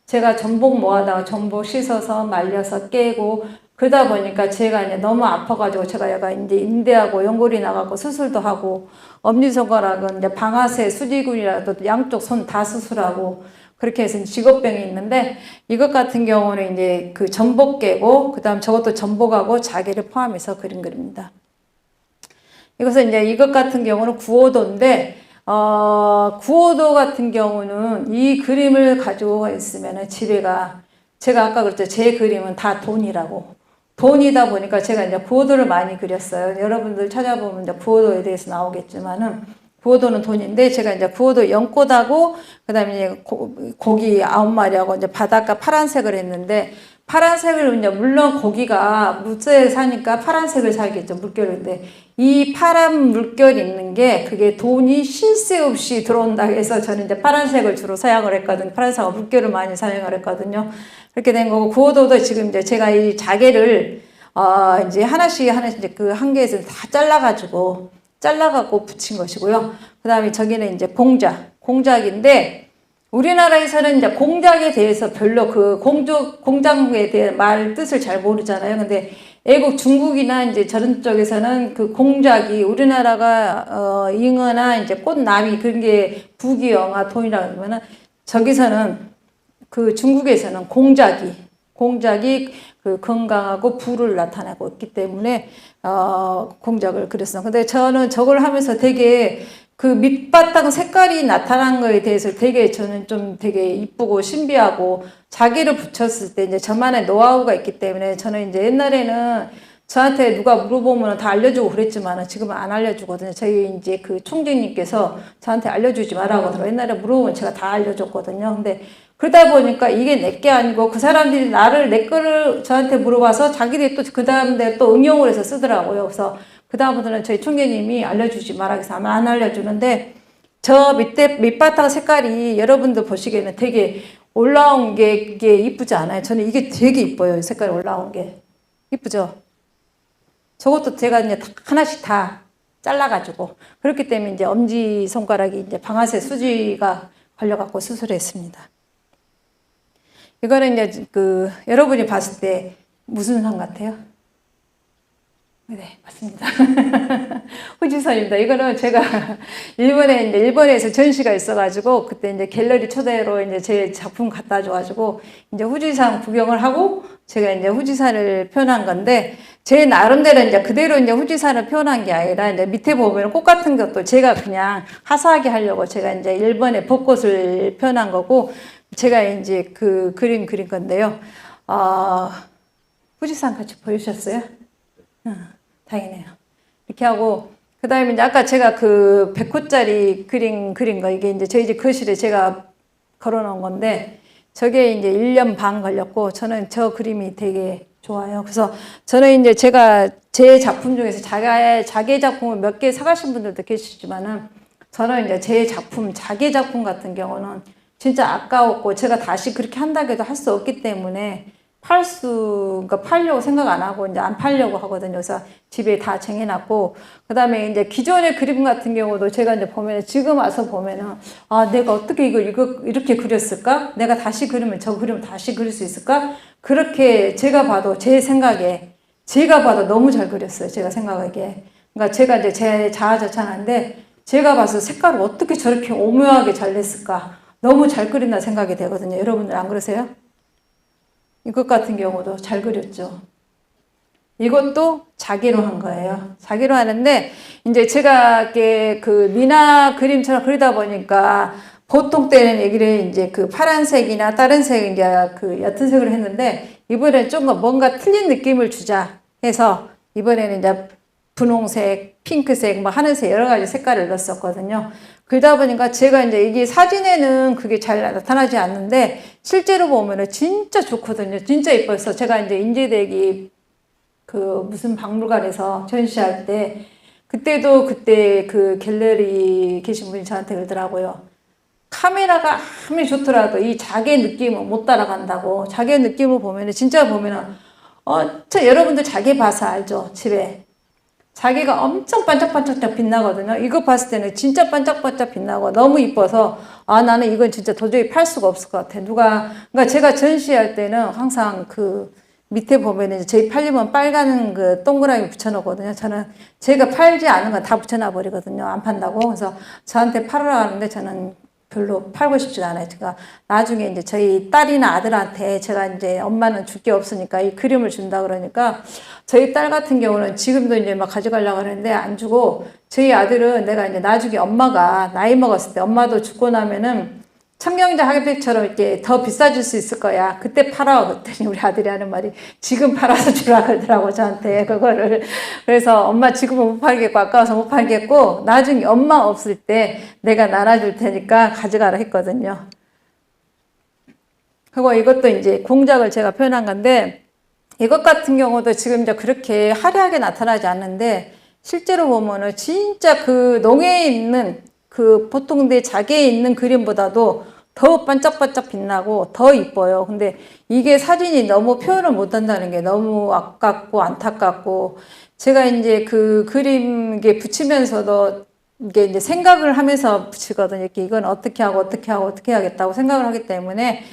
제가 전복 모아다가 전복 씻어서 말려서 깨고, 그러다 보니까 제가 이제 너무 아파가지고 제가 이제 인대하고 연골이 나가고 수술도 하고, 엄지손가락은 이제 방아쇠 수지군이라도 양쪽 손 다 수술하고 그렇게 해서 직업병이 있는데, 이것 같은 경우는 이제 그 전복 깨고, 그 다음 저것도 전복하고 자개를 포함해서 그린 그립니다. 이것은 이제 이것 같은 경우는 9호도인데, 9호도 같은 경우는 이 그림을 가지고 있으면은 집에가, 제가 아까 그랬죠. 제 그림은 다 돈이다 보니까 제가 이제 9호도를 많이 그렸어요. 여러분들 찾아보면 이제 9호도에 대해서 나오겠지만은, 9호도는 돈인데, 제가 이제 9호도 연꽃하고, 그 다음에 이제 고기 9마리하고 이제 바닷가 파란색을 했는데, 파란색을 이제 물론 고기가 물속에 사니까 파란색을 살겠죠. 물결인데, 이 파란 물결 있는 게 그게 돈이 쉴 새 없이 들어온다 해서 저는 이제 파란색을 주로 사용을 했거든요. 파란색하고 물결을 많이 사용을 했거든요. 그렇게 된 거고, 9호도도 지금 이제 제가 이 자개를, 이제 하나씩 이제 그 한 개에서 다 잘라갖고 붙인 것이고요. 그 다음에 저기는 이제 공작인데, 우리나라에서는 이제 공작에 대해서 별로 그 공작에 대한 말 뜻을 잘 모르잖아요. 근데 애국 중국이나 이제 저런 쪽에서는 그 공작이 우리나라가, 잉어나 이제 꽃나미 그런 게 부귀영화 돈이라고 하면은, 저기서는 그 중국에서는 공작이 그 건강하고 부를 나타내고 있기 때문에 공작을 그렸어요. 근데 저는 저걸 하면서 되게 그 밑바탕 색깔이 나타난 거에 대해서 저는 좀 되게 이쁘고 신비하고, 자기를 붙였을 때 이제 저만의 노하우가 있기 때문에, 저는 이제 옛날에는 저한테 누가 물어보면 다 알려주고 그랬지만 지금은 안 알려주거든요. 저희 이제 그 총재님께서 저한테 알려주지 말라고 하더라고요. 옛날에 물어보면 제가 다 알려줬거든요. 근데 그러다 보니까 이게 내게 아니고 그 사람들이 내 거를 저한테 물어봐서 자기들이 또 그 다음에 또 응용을 해서 쓰더라고요. 그래서 그 다음부터는 저희 총재님이 알려주지 말라고 해서 아마 안 알려주는데, 저 밑바탕 색깔이 여러분들 보시기에는 되게 올라온 게 이게 이쁘지 않아요? 저는 이게 되게 이뻐요. 이 색깔이 올라온 게. 이쁘죠? 저것도 제가 이제 하나씩 다 잘라가지고, 그렇기 때문에 이제 엄지손가락이 이제 방아쇠 수지가 걸려갖고 수술했습니다. 이거는 이제 여러분이 봤을 때 무슨 상 같아요? 네, 맞습니다. 후지선입니다. 이거는 제가 일본에서 전시가 있어가지고, 그때 이제 갤러리 초대로 이제 제 작품 갖다 줘가지고, 이제 후지산 구경을 하고, 제가 이제 후지산을 표현한 건데, 제 나름대로 이제 그대로 이제 후지산을 표현한 게 아니라, 이제 밑에 보면 꽃 같은 것도 제가 그냥 화사하게 하려고 제가 이제 일본의 벚꽃을 표현한 거고, 제가 이제 그 그림 그린 건데요. 후지산 같이 보여주셨어요? 다행이네요. 이렇게 하고, 그 다음에 이제 아까 제가 그 100호짜리 그린 거, 이게 이제 저희 집 거실에 제가 걸어 놓은 건데, 저게 이제 1년 반 걸렸고, 저는 저 그림이 되게 좋아요. 그래서 저는 이제 제가 제 작품 중에서 자기 작품을 몇 개 사가신 분들도 계시지만은, 저는 이제 제 작품, 자기 작품 같은 경우는 진짜 아까웠고, 제가 다시 그렇게 한다고 해도 할 수 없기 때문에, 그러니까 팔려고 생각 안 하고 이제 안 팔려고 하거든요. 그래서 집에 다 쟁여놨고, 그 다음에 이제 기존의 그림 같은 경우도 제가 이제 보면, 지금 와서 보면은, 내가 어떻게 이거 이렇게 그렸을까? 내가 다시 그리면 저 그림을 다시 그릴 수 있을까? 그렇게 제가 봐도 제가 봐도 너무 잘 그렸어요. 제가 생각하기에. 그러니까 제가 이제 제 자아자찬한데, 제가 봐서 색깔을 어떻게 저렇게 오묘하게 잘 냈을까? 너무 잘 그린다 생각이 되거든요. 여러분들 안 그러세요? 이것 같은 경우도 잘 그렸죠. 이것도 자기로 한 거예요. 자기로 하는데, 이제 제가 이렇게 그 미나 그림처럼 그리다 보니까 보통 때는 얘기를 이제 그 파란색이나 다른 색, 이제 그 옅은 색으로 했는데, 이번에 좀 뭔가 틀린 느낌을 주자 해서, 이번에는 이제 분홍색, 핑크색, 뭐 하늘색 여러 가지 색깔을 넣었었거든요. 그러다 보니까 제가 이제 이게 사진에는 그게 잘 나타나지 않는데, 실제로 보면은 진짜 좋거든요. 진짜 예뻐서 제가 이제 인제대기 그 무슨 박물관에서 전시할 때 그때도 그때 그 갤러리 계신 분이 저한테 그러더라고요. 카메라가 아무리 좋더라도 이 자기의 느낌을 못 따라간다고. 자기의 느낌을 보면은 진짜 보면은 저 여러분들 자기 봐서 알죠? 집에 자기가 엄청 반짝반짝 빛나거든요. 이거 봤을 때는 진짜 반짝반짝 빛나고 너무 이뻐서 나는 이건 진짜 도저히 팔 수가 없을 것 같아. 그러니까 제가 전시할 때는 항상 그 밑에 보면은 저희 팔리면 빨간 그 동그라미 붙여놓거든요. 저는 제가 팔지 않은 건 다 붙여놔 버리거든요. 안 판다고. 그래서 저한테 팔으라 하는데 저는 별로 팔고 싶지 않아요. 제가 나중에 이제 저희 딸이나 아들한테 제가 이제 엄마는 줄 게 없으니까 이 그림을 준다 그러니까 저희 딸 같은 경우는 지금도 이제 막 가져가려고 하는데 안 주고 저희 아들은 내가 이제 나중에 엄마가 나이 먹었을 때 엄마도 죽고 나면은 청경자 하객백처럼 이렇게 더 비싸질 수 있을 거야. 그때 팔아. 그랬더니 우리 아들이 하는 말이 지금 팔아서 주라 그러더라고 저한테 그거를. 그래서 엄마 지금은 못 팔겠고 아까워서 못 팔겠고 나중에 엄마 없을 때 내가 나눠줄 테니까 가져가라 했거든요. 그리고 이것도 이제 공작을 제가 표현한 건데 이것 같은 경우도 지금 이제 그렇게 화려하게 나타나지 않는데 실제로 보면은 진짜 그 농해에 있는 그 보통 내 자개에 있는 그림보다도 더 반짝반짝 빛나고 더 이뻐요. 근데 이게 사진이 너무 표현을 못 한다는 게 너무 아깝고 안타깝고 제가 이제 그 그림 이게 붙이면서도 이게 이제 생각을 하면서 붙이거든요. 이렇게 이건 어떻게 하고 어떻게 하고 어떻게 하겠다고 생각을 하기 때문에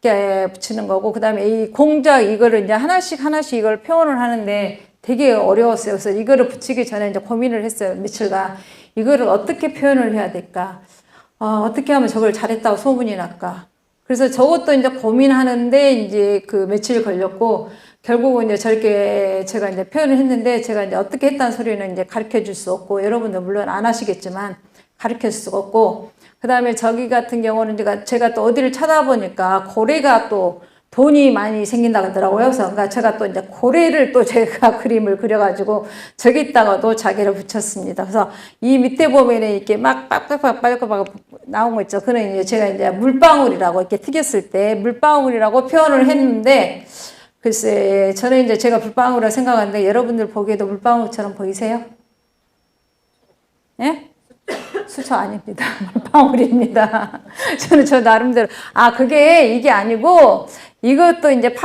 이렇게 붙이는 거고 그다음에 이 공작 이거를 이제 하나씩 이걸 표현을 하는데 되게 어려웠어요. 그래서 이거를 붙이기 전에 이제 고민을 했어요. 며칠간. 이거를 어떻게 표현을 해야 될까? 어떻게 하면 저걸 잘했다고 소문이 날까? 그래서 저것도 이제 고민하는데 이제 그 며칠 걸렸고 결국은 이제 저렇게 제가 이제 표현을 했는데 제가 이제 어떻게 했다는 소리는 이제 가르쳐 줄 수 없고 여러분들 물론 안 하시겠지만 가르쳐 줄 수가 없고 그 다음에 저기 같은 경우는 제가 또 어디를 찾아보니까 고래가 또 돈이 많이 생긴다 그러더라고요. 그래서 그러니까 제가 또 이제 고래를 또 제가 그림을 그려가지고 저기다가도 자개를 붙였습니다. 그래서 이 밑에 보면은 이렇게 막 빡빡빡 나온 거 있죠. 그는 이제 제가 이제 물방울이라고 이렇게 튀겼을 때 물방울이라고 표현을 했는데 글쎄 저는 이제 제가 물방울이라고 생각하는데 여러분들 보기에도 물방울처럼 보이세요? 예? 수초 아닙니다. 물방울입니다. 저는 저 나름대로 그게 이게 아니고 이것도 이제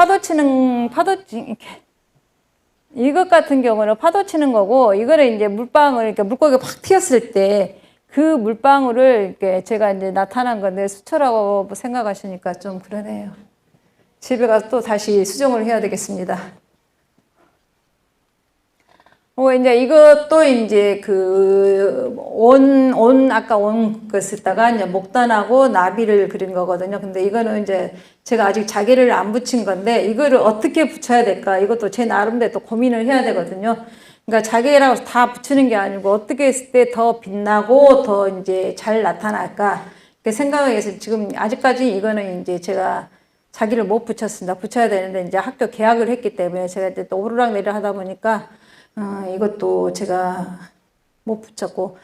이것 같은 경우는 파도 치는 거고 이거는 이제 물방울 이렇게 물고기가 확 튀었을 때 그 물방울을 이렇게 제가 이제 나타난 건데 수초라고 생각하시니까 좀 그러네요. 집에 가서 또 다시 수정을 해야 되겠습니다. 이제 이것도 이제 아까 거 쓰다가 이제 목단하고 나비를 그린 거거든요. 근데 이거는 이제 제가 아직 자개를 안 붙인 건데 이거를 어떻게 붙여야 될까? 이것도 제 나름대로 또 고민을 해야 되거든요. 그러니까 자개라고 다 붙이는 게 아니고 어떻게 했을 때 더 빛나고 더 이제 잘 나타날까? 그 생각을 해서 지금 아직까지 이거는 이제 제가 자기를 못 붙였습니다. 붙여야 되는데 이제 학교 개학을 했기 때문에 제가 이제 또 오르락내리락 하다 보니까 이것도 제가 못 붙였고,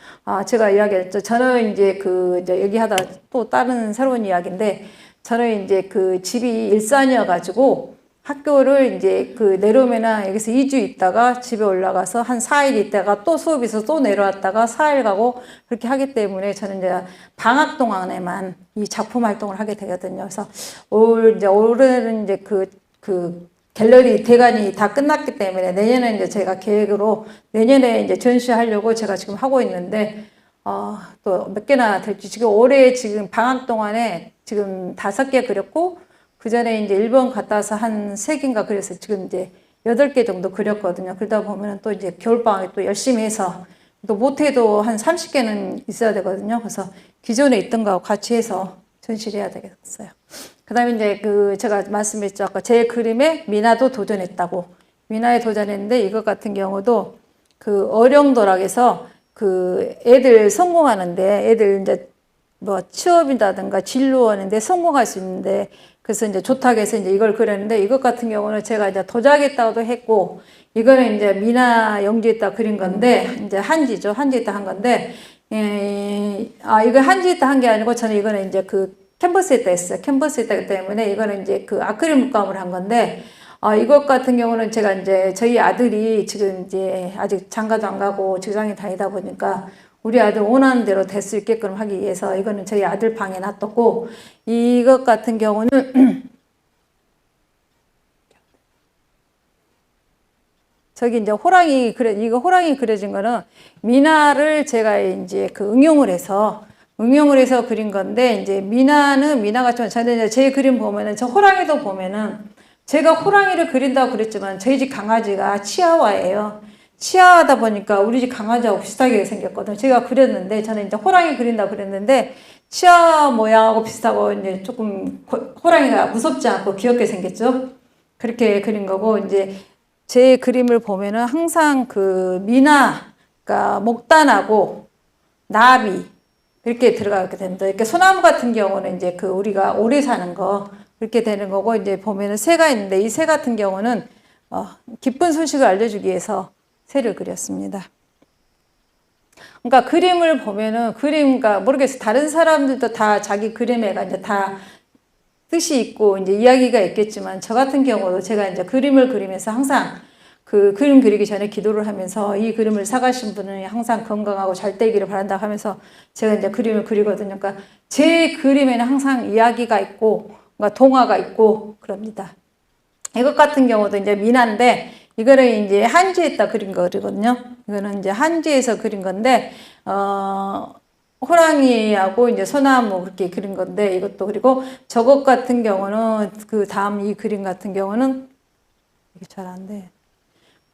제가 이야기했죠. 저는 이제 이제 얘기하다 또 다른 새로운 이야기인데, 저는 이제 그 집이 일산이어가지고 학교를 이제 내려오면은 여기서 2주 있다가 집에 올라가서 한 4일 있다가 또 수업이 있어서 또 내려왔다가 4일 가고 그렇게 하기 때문에 저는 이제 방학 동안에만 이 작품 활동을 하게 되거든요. 그래서 올해는 이제 갤러리 대관이 다 끝났기 때문에 내년에 이제 제가 계획으로 내년에 이제 전시하려고 제가 지금 하고 있는데, 또 몇 개나 될지 지금 올해 지금 방학 동안에 지금 5개 그렸고, 그 전에 이제 일본 갔다 와서 한 3개인가 그래서 지금 이제 8개 정도 그렸거든요. 그러다 보면 또 이제 겨울방학에 또 열심히 해서 또 못해도 한 30개는 있어야 되거든요. 그래서 기존에 있던 거하고 같이 해서 전시를 해야 되겠어요. 그 다음에 이제 제가 말씀했죠. 아까 제 그림에 미나도 도전했다고. 미나에 도전했는데 이것 같은 경우도 그 어령도락에서 그 애들 성공하는데 애들 이제 뭐 취업이라든가 진로하는데 성공할 수 있는데 그래서 이제 좋다고 해서 이제 이걸 그렸는데 이것 같은 경우는 제가 이제 도자기에다가도 했고 이거는 이제 미나 영지에다 그린 건데 이제 한지죠. 한지에다 한 건데 이거 한지에다 한 게 아니고 저는 이거는 이제 그 캔버스에다 했어요. 캔버스에다 했기 때문에 이거는 이제 그 아크릴 물감을 한 건데 이것 같은 경우는 제가 이제 저희 아들이 지금 이제 아직 장가도 안 가고 직장에 다니다 보니까 우리 아들 원하는 대로 될 수 있게끔 하기 위해서 이거는 저희 아들 방에 놔뒀고 이것 같은 경우는 저기 이제 호랑이 이거 호랑이 그려진 거는 미나를 제가 이제 그 응용을 해서 그린 건데 이제 미나는 미나 같지만 저는 이제 제 그림 보면은 저 호랑이도 보면은 제가 호랑이를 그린다고 그랬지만 저희 집 강아지가 치아와예요. 치아하다 보니까 우리 집 강아지하고 비슷하게 생겼거든요. 제가 그렸는데 저는 이제 호랑이 그린다고 그랬는데 치아 모양하고 비슷하고 이제 조금 호랑이가 무섭지 않고 귀엽게 생겼죠. 그렇게 그린 거고 이제 제 그림을 보면은 항상 그 미나, 그러니까 목단하고 나비 이렇게 들어가게 됩니다. 이렇게 소나무 같은 경우는 이제 그 우리가 오래 사는 거 그렇게 되는 거고 이제 보면은 새가 있는데 이 새 같은 경우는 기쁜 소식을 알려주기 위해서 새를 그렸습니다. 그러니까 그림을 보면은 그러니까 모르겠어요. 다른 사람들도 다 자기 그림에가 이제 다 뜻이 있고 이제 이야기가 있겠지만 저 같은 경우도 제가 이제 그림을 그리면서 항상 그 그림 그리기 전에 기도를 하면서 이 그림을 사가신 분은 항상 건강하고 잘 되기를 바란다 하면서 제가 이제 그림을 그리거든요. 그러니까 제 그림에는 항상 이야기가 있고 뭔가 동화가 있고 그럽니다. 이것 같은 경우도 이제 미나인데 이거는 이제 한지에다 그린 거거든요. 이거는 이제 한지에서 그린 건데 호랑이하고 이제 소나무 그렇게 그린 건데 이것도 그리고 저것 같은 경우는 그 다음 이 그림 같은 경우는 이게 잘 안 돼.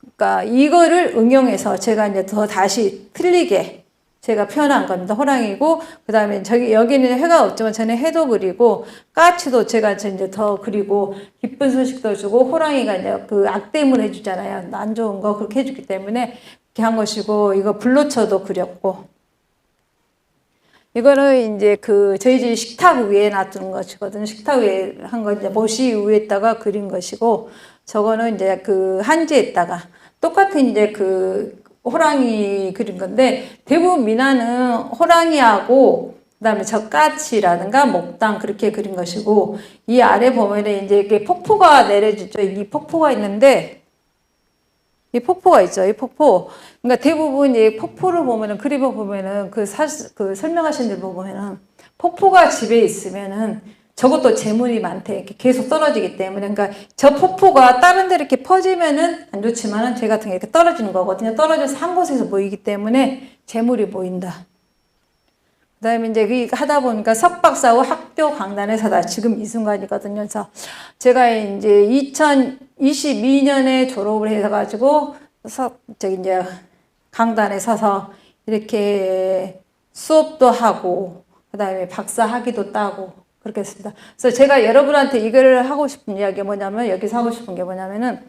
그러니까 이거를 응용해서 제가 이제 더 다시 틀리게 제가 표현한 겁니다. 호랑이고 그다음에 저기 여기는 해가 없지만 전에 해도 그리고 까치도 제가 이제 더 그리고 기쁜 소식도 주고 호랑이가 이제 그 악담을 해주잖아요. 안 좋은 거 그렇게 해주기 때문에 이렇게 한 것이고 이거 불로초도 그렸고 이거는 이제 그 저희 집 식탁 위에 놔두는 것이거든요. 식탁 위에 한 거 이제 모시 위에다가 그린 것이고 저거는 이제 그 한지에다가 똑같은 이제 그 호랑이 그린 건데 대부분 미나는 호랑이하고 그다음에 젖까치라든가 목당 그렇게 그린 것이고 이 아래 보면은 이제 이게 폭포가 내려지죠. 이 폭포가 있는데 이 폭포가 있죠. 이 폭포. 그러니까 대부분 이 폭포를 보면은 그림을 보면은 그 설명하신 데 보면은 폭포가 집에 있으면은 저것도 재물이 많대. 이렇게 계속 떨어지기 때문에. 그러니까 저 폭포가 다른 데 이렇게 퍼지면은 안 좋지만은 제 같은 게 이렇게 떨어지는 거거든요. 떨어져서 한 곳에서 보이기 때문에 재물이 보인다. 그 다음에 이제 그 하다 보니까 석박사후 학교 강단에서다. 지금 이 순간이거든요. 그래서 제가 이제 2022년에 졸업을 해가지고 저기 이제 강단에 서서 이렇게 수업도 하고 그 다음에 박사 학위도 따고 그렇게 했습니다. 그래서 제가 여러분한테 이걸 하고 싶은 이야기가 뭐냐면 여기서 하고 싶은 게 뭐냐면은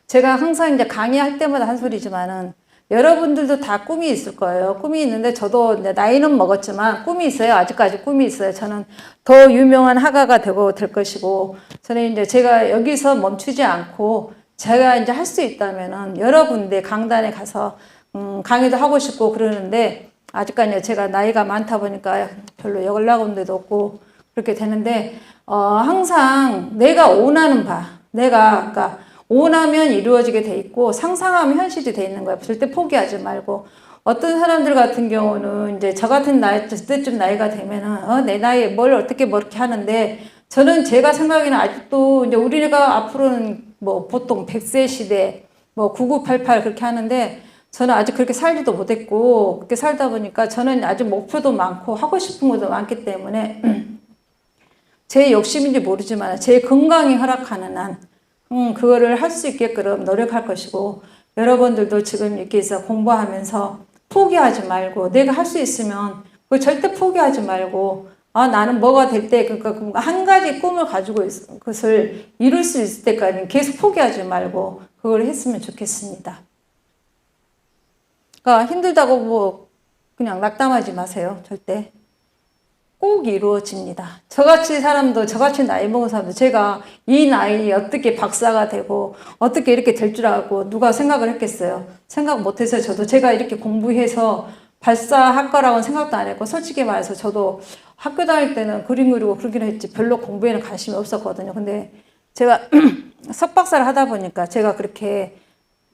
제가 항상 이제 강의할 때마다 한 소리지만은 여러분들도 다 꿈이 있을 거예요. 꿈이 있는데 저도 이제 나이는 먹었지만 꿈이 있어요. 아직까지 꿈이 있어요. 저는 더 유명한 화가가 될 것이고 저는 이제 제가 여기서 멈추지 않고 제가 이제 할 수 있다면은 여러 군데 강단에 가서 강의도 하고 싶고 그러는데 아직까지 제가 나이가 많다 보니까 별로 연락 온 데도 없고 그렇게 되는데 항상 내가 원하는 바 그러니까 원하면 이루어지게 돼 있고 상상하면 현실이 돼 있는 거야. 절대 포기하지 말고 어떤 사람들 같은 경우는 이제 저 같은 나이 때쯤 나이가 되면은 내 나이에 뭘 어떻게 뭐 이렇게 하는데 저는 제가 생각에는 아직도 이제 우리가 앞으로는 뭐 보통 100세 시대 뭐 9988 그렇게 하는데 저는 아직 그렇게 살지도 못했고 그렇게 살다 보니까 저는 아직 목표도 많고 하고 싶은 것도 많기 때문에 제 욕심인지 모르지만 제 건강이 허락하는 한 그거를 할 수 있게끔 노력할 것이고 여러분들도 지금 이렇게 해서 공부하면서 포기하지 말고 내가 할 수 있으면 그걸 절대 포기하지 말고 나는 뭐가 될 때 그러니까 한 가지 꿈을 가지고 그것을 이룰 수 있을 때까지 계속 포기하지 말고 그걸 했으면 좋겠습니다. 그러니까 힘들다고 뭐 그냥 낙담하지 마세요. 절대. 꼭 이루어집니다. 저같이 사람도, 저같이 나이 먹은 사람도 제가 이 나이에 어떻게 박사가 되고 어떻게 이렇게 될 줄 알고 누가 생각을 했겠어요. 생각 못해서 저도 제가 이렇게 공부해서 발사할 거라고는 생각도 안 했고, 솔직히 말해서 저도 학교 다닐 때는 그림 그리고 그러긴 했지 별로 공부에는 관심이 없었거든요. 근데 제가 석박사를 하다 보니까 제가 그렇게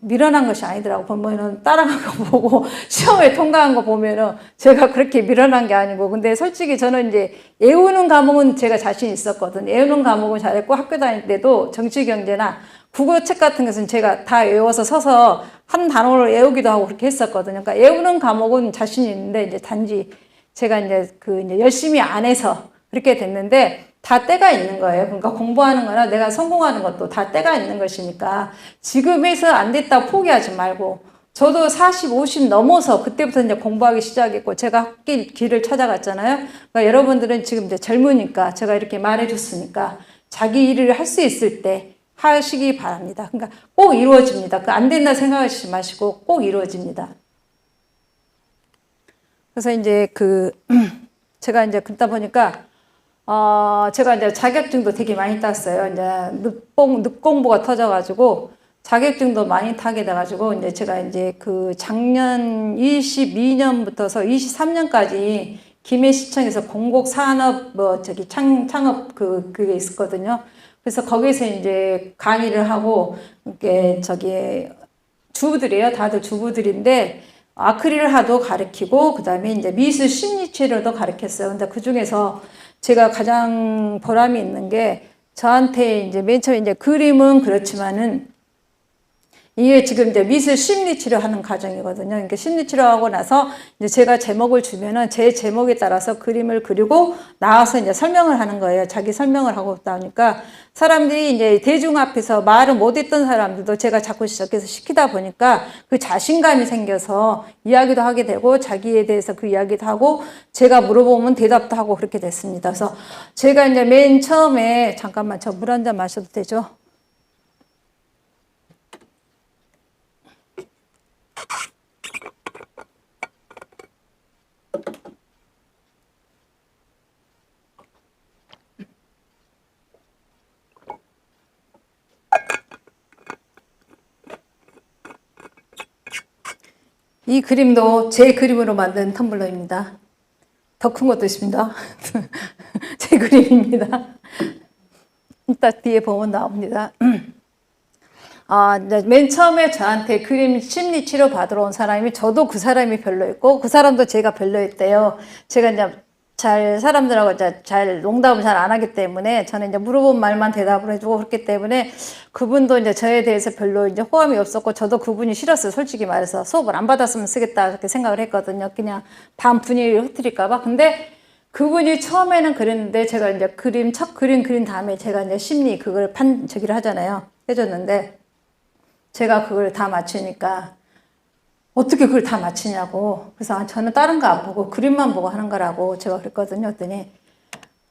밀어난 것이 아니더라고. 보면은 따라간 거 보고 시험에 통과한 거 보면은 제가 그렇게 밀어난 게 아니고, 근데 솔직히 저는 이제 외우는 과목은 제가 자신 있었거든요. 외우는 과목은 잘했고, 학교 다닐 때도 정치 경제나 국어책 같은 것은 제가 다 외워서 서서 한 단어를 외우기도 하고 그렇게 했었거든요. 그러니까 외우는 과목은 자신이 있는데 이제 단지 제가 이제 이제 열심히 안 해서 그렇게 됐는데, 다 때가 있는 거예요. 그러니까 공부하는 거나 내가 성공하는 것도 다 때가 있는 것이니까 지금 해서 안 됐다 포기하지 말고, 저도 40, 50 넘어서 그때부터 이제 공부하기 시작했고 제가 학기 길을 찾아갔잖아요. 그러니까 여러분들은 지금 이제 젊으니까 제가 이렇게 말해줬으니까 자기 일을 할 수 있을 때 하시기 바랍니다. 그러니까 꼭 이루어집니다. 그 안 된다 생각하지 마시고 꼭 이루어집니다. 그래서 이제 제가 이제 그러다 보니까 제가 이제 자격증도 되게 많이 땄어요. 이제 늦공부가 터져가지고 자격증도 많이 타게 돼가지고, 이제 제가 이제 작년 22년부터서 23년까지 김해시청에서 공곡산업 창업 그게 있었거든요. 그래서 거기서 이제 강의를 하고, 이게 주부들이에요. 다들 주부들인데 아크릴 화도 가르치고 그다음에 이제 미술 심리 치료도 가르쳤어요. 근데 그 중에서 제가 가장 보람이 있는 게, 저한테 이제 맨 처음에 이제 그림은 그렇지만은 이게 지금 이제 미술 심리 치료하는 과정이거든요. 그러니까 심리 치료하고 나서 이제 제가 제목을 주면은 제 제목에 따라서 그림을 그리고 나와서 이제 설명을 하는 거예요. 자기 설명을 하고 있다 보니까 사람들이 이제 대중 앞에서 말을 못했던 사람들도 제가 자꾸 시작해서 시키다 보니까 그 자신감이 생겨서 이야기도 하게 되고 자기에 대해서 그 이야기도 하고 제가 물어보면 대답도 하고 그렇게 됐습니다. 그래서 제가 이제 맨 처음에, 잠깐만 저 물 한 잔 마셔도 되죠? 이 그림도 제 그림으로 만든 텀블러입니다. 더 큰 것도 있습니다. 제 그림입니다. 이따 뒤에 보면 나옵니다. 맨 처음에 저한테 그림 심리 치료 받으러 온 사람이, 저도 그 사람이 별로였고 그 사람도 제가 별로였대요. 제가 이제 사람들하고 잘 농담을 잘 안 하기 때문에 저는 이제 물어본 말만 대답을 해주고 그렇기 때문에 그분도 이제 저에 대해서 별로 이제 호감이 없었고, 저도 그분이 싫었어요. 솔직히 말해서 수업을 안 받았으면 쓰겠다 그렇게 생각을 했거든요. 그냥 반 분위기를 흐트릴까봐. 근데 그분이 처음에는 그랬는데 제가 이제 첫 그림 그린 다음에 제가 이제 심리 그걸 저기를 하잖아요. 해줬는데 제가 그걸 다 맞추니까 어떻게 그걸 다 맞추냐고. 그래서 저는 다른 거 안 보고 그림만 보고 하는 거라고 제가 그랬거든요. 그랬더니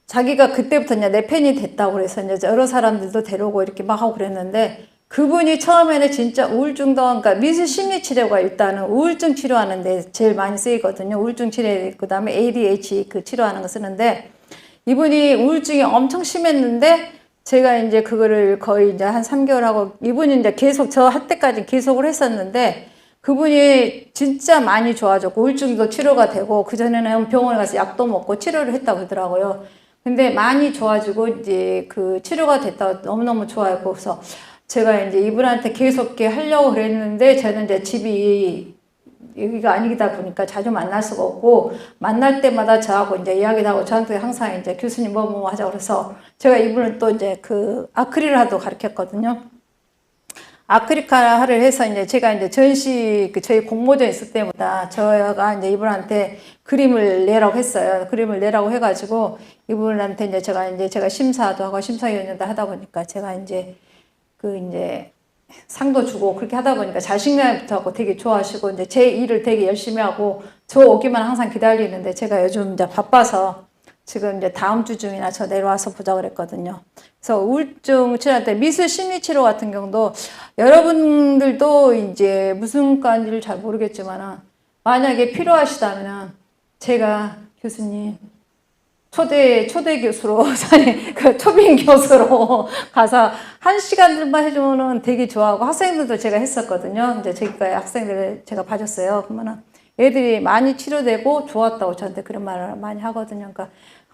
자기가 그때부터 이제 내 팬이 됐다고 그래서 이제 여러 사람들도 데려오고 이렇게 막 하고 그랬는데, 그분이 처음에는 진짜 우울증도, 그러니까 미술 심리 치료가 일단은 우울증 치료하는데 제일 많이 쓰이거든요. 우울증 치료, 그 다음에 ADHD 치료하는 거 쓰는데, 이분이 우울증이 엄청 심했는데 제가 이제 그거를 거의 이제 한 3개월 하고, 이분이 이제 계속 저 할 때까지 계속을 했었는데 그분이 진짜 많이 좋아졌고 우울증도 치료가 되고, 그전에는 병원에 가서 약도 먹고 치료를 했다고 그러더라고요. 근데 많이 좋아지고 이제 그 치료가 됐다고 너무너무 좋아했고, 그래서 제가 이제 이분한테 계속 이렇게 하려고 그랬는데, 저는 이제 집이 여기가 아니다 보니까 자주 만날 수가 없고, 만날 때마다 저하고 이제 이야기도 하고 저한테 항상 이제 교수님 뭐 하자고 그래서 제가 이분을 또 이제 아크릴화도 가르쳤거든요. 아크릴화를 해서 이제 제가 이제 전시 저희 공모전 있을 때마다 저가 이제 이분한테 그림을 내라고 했어요. 그림을 내라고 해가지고 이분한테 이제 제가 심사도 하고 심사위원도 하다 보니까 제가 이제 상도 주고 그렇게 하다 보니까 자신감이 붙었고 되게 좋아하시고, 이제 제 일을 되게 열심히 하고 저 오기만 항상 기다리는데, 제가 요즘 이제 바빠서 지금 이제 다음 주 중이나 저 내려와서 보자 그랬거든요. 그래서 우울증 치료할 때 미술 심리 치료 같은 경우도 여러분들도 이제 무슨 과인지를 잘 모르겠지만은 만약에 필요하시다면 제가 교수님 초대 교수로 그 초빙 교수로 가서 1시간들만 해주면은 되게 좋아하고 학생들도 제가 했었거든요. 이제 저기까지 학생들 제가 봐줬어요. 그러면은 애들이 많이 치료되고 좋았다고 저한테 그런 말을 많이 하거든요. 그러니까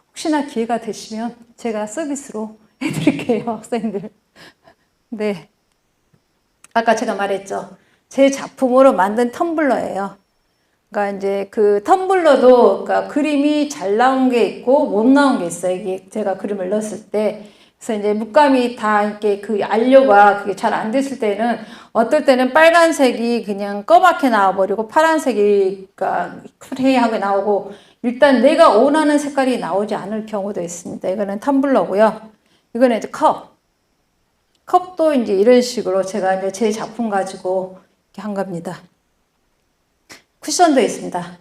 혹시나 기회가 되시면 제가 서비스로 해드릴게요, 학생들. 네. 아까 제가 말했죠. 제 작품으로 만든 텀블러예요. 그러니까 이제 그 텀블러도 그러니까 그림이 잘 나온 게 있고 못 나온 게 있어요. 이게 제가 그림을 넣었을 때. 그래서 이제 물감이 다 이렇게 그 안료가 그게 잘 안 됐을 때는 어떨 때는 빨간색이 그냥 검맣게 나와버리고 파란색이 그러니까 쿨해하게 나오고 일단 내가 원하는 색깔이 나오지 않을 경우도 있습니다. 이거는 텀블러고요. 이거는 이제 컵. 컵도 이제 이런 식으로 제가 이제 제 작품 가지고 이렇게 한 겁니다. 쿠션도 있습니다.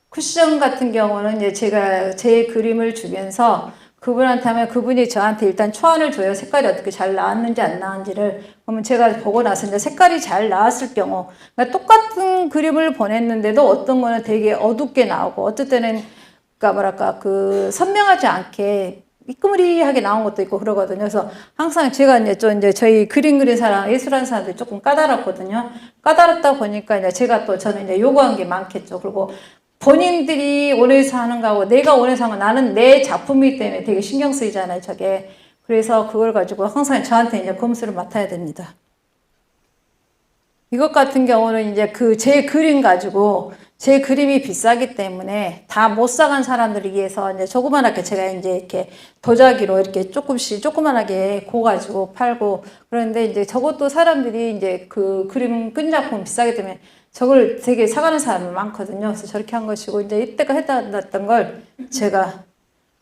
쿠션 같은 경우는 이제 제가 제 그림을 주면서 그분한테 하면 그분이 저한테 일단 초안을 줘요. 색깔이 어떻게 잘 나왔는지 안 나왔는지를. 그러면 제가 보고 나서 이제 색깔이 잘 나왔을 경우, 그러니까 똑같은 그림을 보냈는데도 어떤 거는 되게 어둡게 나오고, 어떨 때는, 그러니까 뭐랄까, 그 선명하지 않게 미끄머리하게 나온 것도 있고 그러거든요. 그래서 항상 제가 이제 좀 이제 저희 그림 그린 사람, 예술하는 사람들이 조금 까다롭거든요. 까다롭다 보니까 이제 제가 또 저는 이제 요구한 게 많겠죠. 그리고 본인들이 원해서 하는 거하고 내가 원해서 하는 거 나는 내 작품이기 때문에 되게 신경 쓰이잖아요, 저게. 그래서 그걸 가지고 항상 저한테 이제 검수를 맡아야 됩니다. 이것 같은 경우는 이제 그 제 그림 가지고 제 그림이 비싸기 때문에 다 못 사간 사람들을 위해서 이제 조그만하게 제가 이제 이렇게 도자기로 이렇게 조금씩 조그만하게 고가지고 팔고 그런데 이제 저것도 사람들이 이제 그 그림 끈작품 비싸기 때문에 저걸 되게 사가는 사람이 많거든요. 그래서 저렇게 한 것이고 이제 이때가 해놨던 걸 제가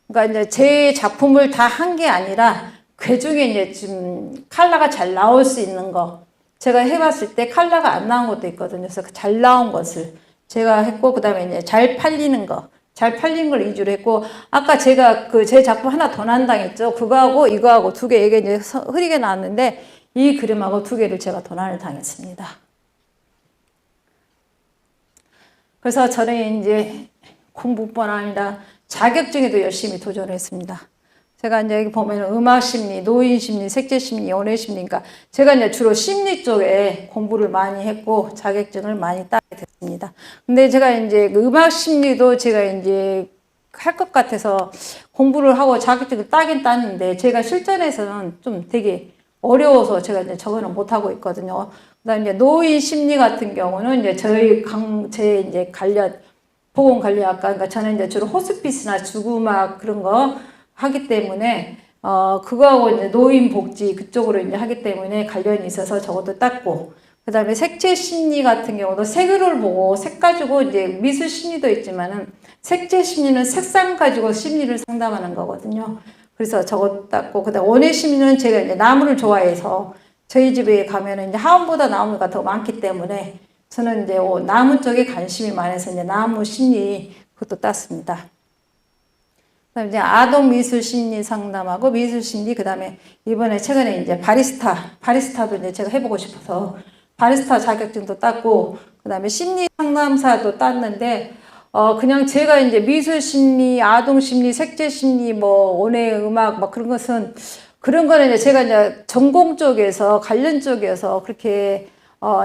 그러니까 이제 제 작품을 다 한 게 아니라 그 중에 이제 좀 컬러가 잘 나올 수 있는 거 제가 해봤을 때 컬러가 안 나온 것도 있거든요. 그래서 잘 나온 것을 제가 했고 그다음에 이제 잘 팔리는 거, 잘 팔린 걸 위주로 했고 아까 제가 그 제 작품 하나 더 난당했죠. 그거하고 이거하고 두 개 이게 이제 흐리게 나왔는데 이 그림하고 두 개를 제가 도난을 당했습니다. 그래서 저는 이제 공부뿐 아니라 자격증에도 열심히 도전했습니다. 제가 이제 여기 보면 음악 심리, 노인 심리, 색채 심리, 연애 심리니까 제가 이제 주로 심리 쪽에 공부를 많이 했고 자격증을 많이 따게 됐습니다. 근데 제가 이제 음악 심리도 제가 이제 할 것 같아서 공부를 하고 자격증을 따긴 땄는데 제가 실전에서는 좀 되게 어려워서 제가 이제 저거는 못 하고 있거든요. 그다음에 이제 노인 심리 같은 경우는 이제 제 이제 관련 보건관리학과 그러니까 저는 이제 주로 호스피스나 죽음학 그런 거 하기 때문에 그거하고 이제 노인복지 그쪽으로 이제 하기 때문에 관련이 있어서 저것도 땄고 그다음에 색채 심리 같은 경우도 색을 보고 색 가지고 이제 미술 심리도 있지만은 색채 심리는 색상 가지고 심리를 상담하는 거거든요. 그래서 저것 땄고 그다음 원예 심리는 제가 이제 나무를 좋아해서 저희 집에 가면은 이제 하원보다 나무가 더 많기 때문에 저는 이제 나무 쪽에 관심이 많아서 이제 나무 심리 그것도 땄습니다. 그다음에 이제 아동 미술 심리 상담하고 미술 심리 그다음에 이번에 최근에 이제 바리스타도 이제 제가 해보고 싶어서 바리스타 자격증도 땄고 그다음에 심리 상담사도 땄는데 그냥 제가 이제 미술 심리, 아동 심리, 색채 심리, 뭐 원예 음악 막 그런 것은 그런 거는 이제 제가 이제 전공 쪽에서 관련 쪽에서 그렇게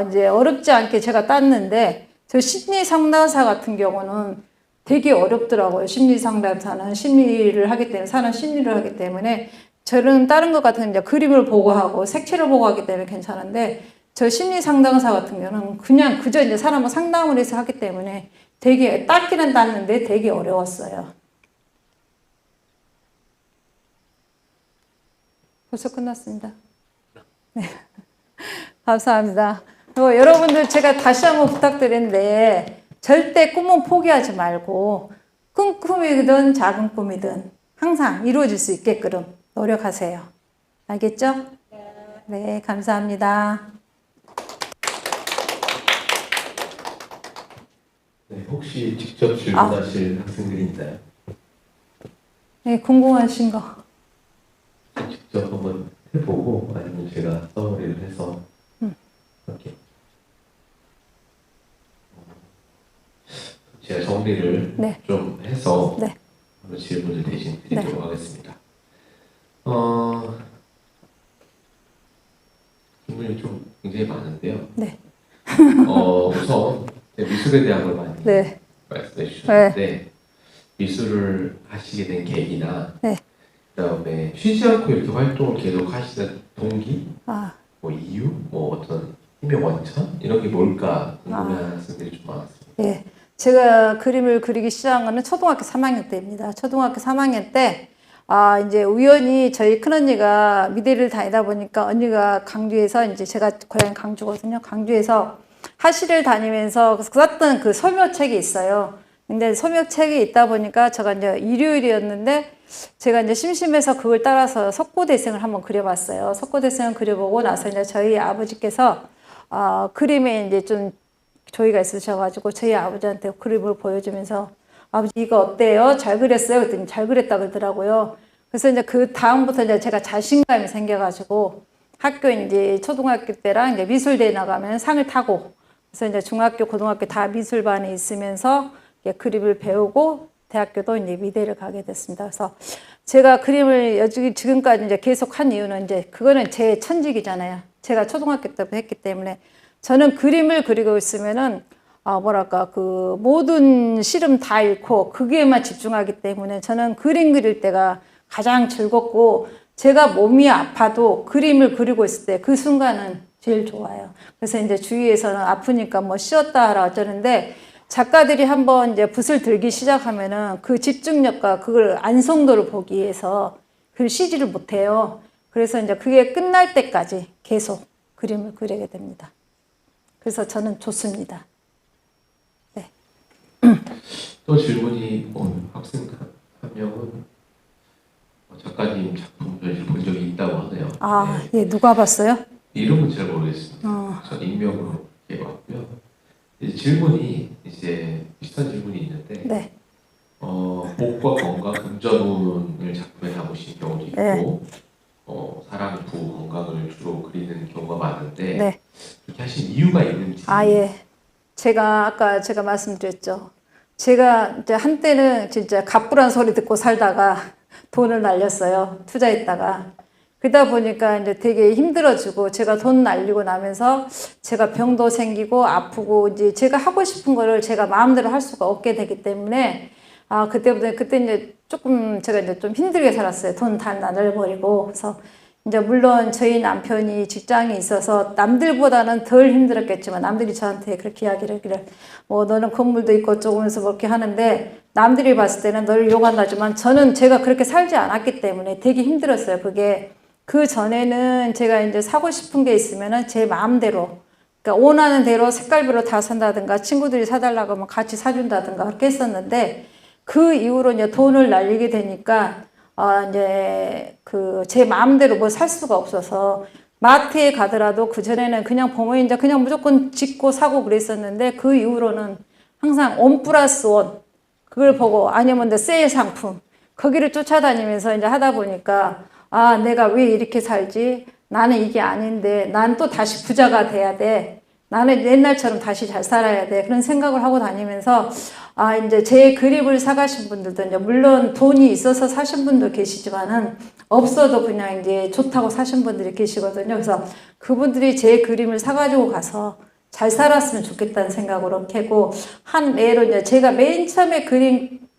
이제 어렵지 않게 제가 땄는데 저 심리 상담사 같은 경우는 되게 어렵더라고요. 심리 상담사는 심리를 하기 때문에 사는 심리를 하기 때문에 저는 다른 것 같은 이제 그림을 보고 하고 색채를 보고 하기 때문에 괜찮은데 저 심리 상담사 같은 경우는 그냥 그저 이제 사람을 상담을 해서 하기 때문에 되게 땄기는 땄는데 되게 어려웠어요. 벌써 끝났습니다. 네. 감사합니다. 여러분들 제가 다시 한번 부탁드리는데 절대 꿈은 포기하지 말고 큰 꿈이든 작은 꿈이든 항상 이루어질 수 있게끔 노력하세요. 알겠죠? 네, 감사합니다. 네, 혹시 직접 질문하실 학생들이 있나요? 네, 궁금하신 거. 직접 한번 해보고 아니면 제가 써머리를 해서 이렇게 제가 정리를 네. 좀 해서 네. 한번 질문을 대신 드리도록 하겠습니다. 질문이 좀 굉장히 많은데요. 네. 우선 미술에 대한 걸 많이 네. 말씀해 주셨는데 미술을 하시게 된 계기나 네. 그다음에 쉬지 않고 이렇게 활동을 계속 하시는 동기, 아, 뭐 이유, 뭐 어떤 힘의 원천 이런 게 뭘까 궁금해하는 학생들이 좀 많았습니다. 예. 제가 그림을 그리기 시작한 거는 초등학교 3학년 때입니다. 초등학교 3학년 때, 이제 우연히 저희 큰언니가 미대를 다니다 보니까 언니가 강주에서 이제 제가 고향이 강주거든요. 강주에서 하시를 다니면서 썼던 그 소묘책이 있어요. 근데 소묘책이 있다 보니까 제가 이제 일요일이었는데 제가 이제 심심해서 그걸 따라서 석고대생을 한번 그려봤어요. 석고대생을 그려보고 나서 이제 저희 아버지께서 그림에 이제 좀 조예가 있으셔가지고 저희 아버지한테 그림을 보여주면서 아버지 이거 어때요? 잘 그렸어요? 그랬더니 잘 그렸다 그러더라고요. 그래서 이제 그 다음부터 이제 제가 자신감이 생겨가지고 학교 이제 초등학교 때랑 이제 미술대회 나가면 상을 타고 그래서 이제 중학교, 고등학교 다 미술반에 있으면서 그림을 배우고 대학교도 이제 미대를 가게 됐습니다. 그래서 제가 그림을 여기 지금까지 이제 계속 한 이유는 이제 그거는 제 천직이잖아요. 제가 초등학교 때부터 했기 때문에 저는 그림을 그리고 있으면은 그 모든 시름 다 잃고 거기에만 집중하기 때문에 저는 그림 그릴 때가 가장 즐겁고 제가 몸이 아파도 그림을 그리고 있을 때 그 순간은 제일 좋아요. 그래서 이제 주위에서는 아프니까 뭐 쉬었다 하라 어쩌는데 작가들이 한번 이제 붓을 들기 시작하면은 그 집중력과 그걸 안성도를 보기 위해서 그걸 쉬지를 못해요. 그래서 이제 그게 끝날 때까지 계속 그림을 그리게 됩니다. 그래서 저는 좋습니다. 네. 또 질문이 학생 한 명은 작가님 작품 전시를 본 적이 있다고 하네요. 네. 예, 누가 봤어요? 이름은 잘 모르겠습니다. 전 익명으로 이렇게 왔고요. 이제 질문이 이제 비슷한 질문이 있는데 네. 복과 건강 금전운을 작품에 담으신 경우도 있고 네. 사랑, 부, 건강을 주로 그리는 경우가 많은데 네. 그렇게 하신 이유가 있는지. 예. 아까 제가 말씀드렸죠. 제가 이제 한때는 진짜 갑부란 소리 듣고 살다가 돈을 날렸어요. 투자했다가. 그러다 보니까 이제 되게 힘들어지고 제가 돈 날리고 나면서 제가 병도 생기고 아프고 이제 제가 하고 싶은 거를 제가 마음대로 할 수가 없게 되기 때문에 그때 이제 조금 제가 이제 좀 힘들게 살았어요. 돈 다 나눠버리고. 그래서 이제 물론 저희 남편이 직장에 있어서 남들보다는 덜 힘들었겠지만 남들이 저한테 그렇게 이야기를 뭐 너는 건물도 있고 조금해서 그렇게 하는데 남들이 봤을 때는 너를 욕한다지만 저는 제가 그렇게 살지 않았기 때문에 되게 힘들었어요. 그게 그 전에는 제가 이제 사고 싶은 게 있으면은 제 마음대로 그러니까 원하는 대로 색깔별로 다 산다든가 친구들이 사달라고 하면 같이 사준다든가 그렇게 했었는데 그 이후로 이제 돈을 날리게 되니까 이제 제 마음대로 뭐 살 수가 없어서 마트에 가더라도 그 전에는 그냥 보면 이제 그냥 무조건 짓고 사고 그랬었는데 그 이후로는 항상 원 플러스 원 그걸 보고 아니면 이제 세일 상품 거기를 쫓아다니면서 이제 하다 보니까 내가 왜 이렇게 살지? 나는 이게 아닌데 난 또 다시 부자가 돼야 돼. 나는 옛날처럼 다시 잘 살아야 돼. 그런 생각을 하고 다니면서 이제 제 그림을 사가신 분들도 이제 물론 돈이 있어서 사신 분도 계시지만은 없어도 그냥 이제 좋다고 사신 분들이 계시거든요. 그래서 그분들이 제 그림을 사가지고 가서 잘 살았으면 좋겠다는 생각으로 캐고 한 예로 이제 제가 맨 처음에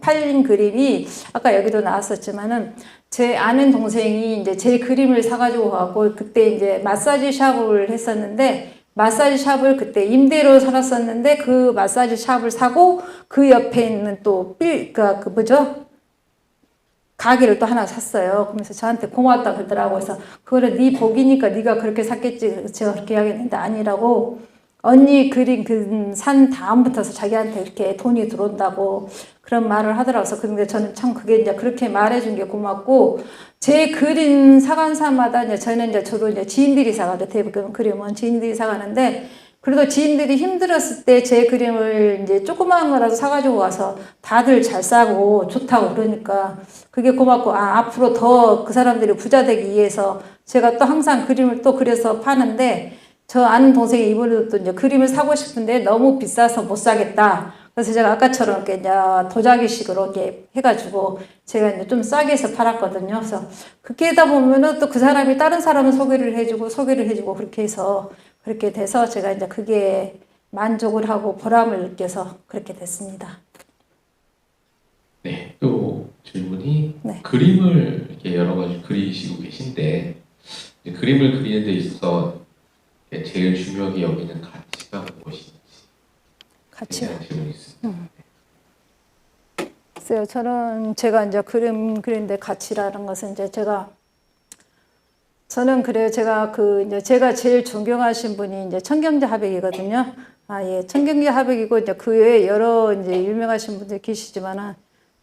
팔린 그림이 아까 여기도 나왔었지만은 제 아는 동생이 이제 제 그림을 사가지고 가고 그때 이제 마사지 샵을 했었는데 마사지 샵을 그때 임대로 살았었는데 그 마사지 샵을 사고 그 옆에 있는 또 가게를 또 하나 샀어요. 그러면서 저한테 고맙다 그러더라고요. 그래서 그거를 네 복이니까 네가 그렇게 샀겠지. 제가 그렇게 이야기했는데 아니라고 언니 그림 산 다음부터서 자기한테 이렇게 돈이 들어온다고 그런 말을 하더라고요. 근데 저는 참 그게 이제 그렇게 말해준 게 고맙고 제 그림 사간사마다 이제 저는 이제 주로 이제 지인들이 사가죠. 대부분 그림은 지인들이 사가는데 그래도 지인들이 힘들었을 때 제 그림을 이제 조그마한 거라도 사가지고 와서 다들 잘 싸고 좋다고 그러니까 그게 고맙고, 아, 앞으로 더 그 사람들이 부자 되기 위해서 제가 또 항상 그림을 또 그려서 파는데, 저 아는 동생이 이번에도 또 이제 그림을 사고 싶은데 너무 비싸서 못 사겠다. 그래서 제가 아까처럼 이렇게 이제 도자기식으로 이렇게 해가지고 제가 이제 좀 싸게 해서 팔았거든요. 그래서 그렇게 하다 보면은 또 그 사람이 다른 사람은 소개를 해주고 그렇게 해서 그렇게 돼서 제가 이제 그게 만족을 하고 보람을 느껴서 그렇게 됐습니다. 네, 또 질문이 네. 그림을 이렇게 여러 가지 그리시고 계신데 이제 그림을 그리는 데 있어서 제일 중요하게 여기는 가치가 무엇인지 같이. 대한 질문이 있습니다. 글쎄요, 제가 이제 그림 그리는데 가치라는 것은 이제 저는 그래요. 제가 제일 존경하신 분이 이제 천경재 하백이거든요. 아, 예. 천경재 하백이고, 이제 그 외에 여러 이제 유명하신 분들 계시지만은,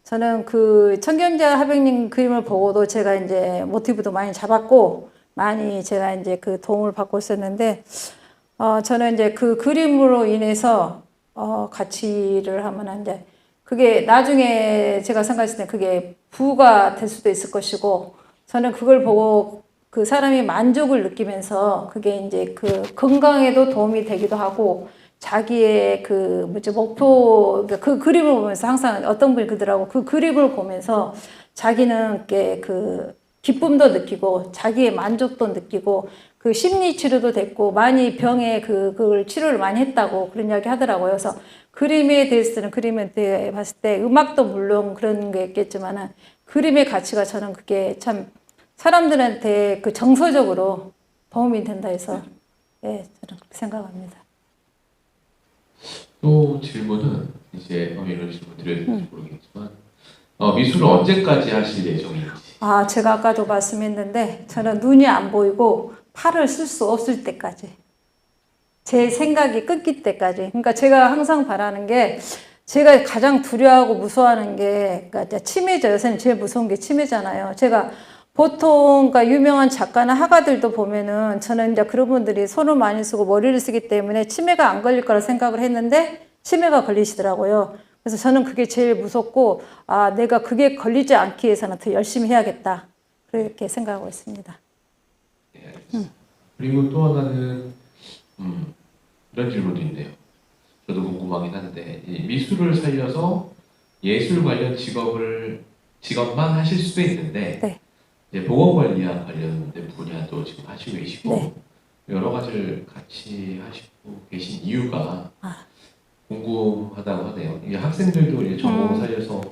저는 그 천경재 하백님 그림을 보고도 제가 이제 모티브도 많이 잡았고, 많이 제가 이제 그 도움을 받고 있었는데, 저는 이제 그 그림으로 인해서, 가치를 하면 이제, 그게 나중에 제가 생각했을 때 그게 부가 될 수도 있을 것이고, 저는 그걸 보고 그 사람이 만족을 느끼면서 그게 이제 그 건강에도 도움이 되기도 하고 자기의 그 목표, 그 그림을 보면서 항상 어떤 분이 그러더라고. 그 그림을 보면서 자기는 이렇게 그 기쁨도 느끼고 자기의 만족도 느끼고 그 심리 치료도 됐고 많이 병에 그걸 치료를 많이 했다고 그런 이야기 하더라고요. 그래서 그림에 대해서는 그림에 대해 봤을 때 음악도 물론 그런 게 있겠지만은 그림의 가치가 저는 그게 참 사람들한테 그 정서적으로 도움이 된다 해서 예, 저는 그렇게 생각합니다. 또 질문은 이제 이런 질문 드려야 될지 모르겠지만 미술을 언제까지 하실 예정인지. 아, 제가 아까도 말씀했는데 저는 눈이 안 보이고 팔을 쓸 수 없을 때까지 제 생각이 끊길 때까지. 그러니까 제가 항상 바라는 게 제가 가장 두려워하고 무서워하는 게 그러니까 치매죠. 요새는 제일 무서운 게 치매잖아요. 제가 보통 그러니까 유명한 작가나 화가들도 보면은 저는 이제 그런 분들이 손을 많이 쓰고 머리를 쓰기 때문에 치매가 안 걸릴 거라 생각을 했는데 치매가 걸리시더라고요. 그래서 저는 그게 제일 무섭고 아, 내가 그게 걸리지 않기 위해서는 더 열심히 해야겠다. 그렇게 생각하고 있습니다. 네, 알겠습니다. 그리고 또 하나는 이런 질문도 있네요. 저도 궁금하긴 한데 이 미술을 살려서 예술 관련 직업만 하실 수도 있는데 네. 이제 보건관리와 관련된 분야도 지금 하시고 계시고 네. 여러 가지를 같이 하시고 계신 이유가 궁금하다고 하네요. 이게 학생들도 이제 전공을 살려서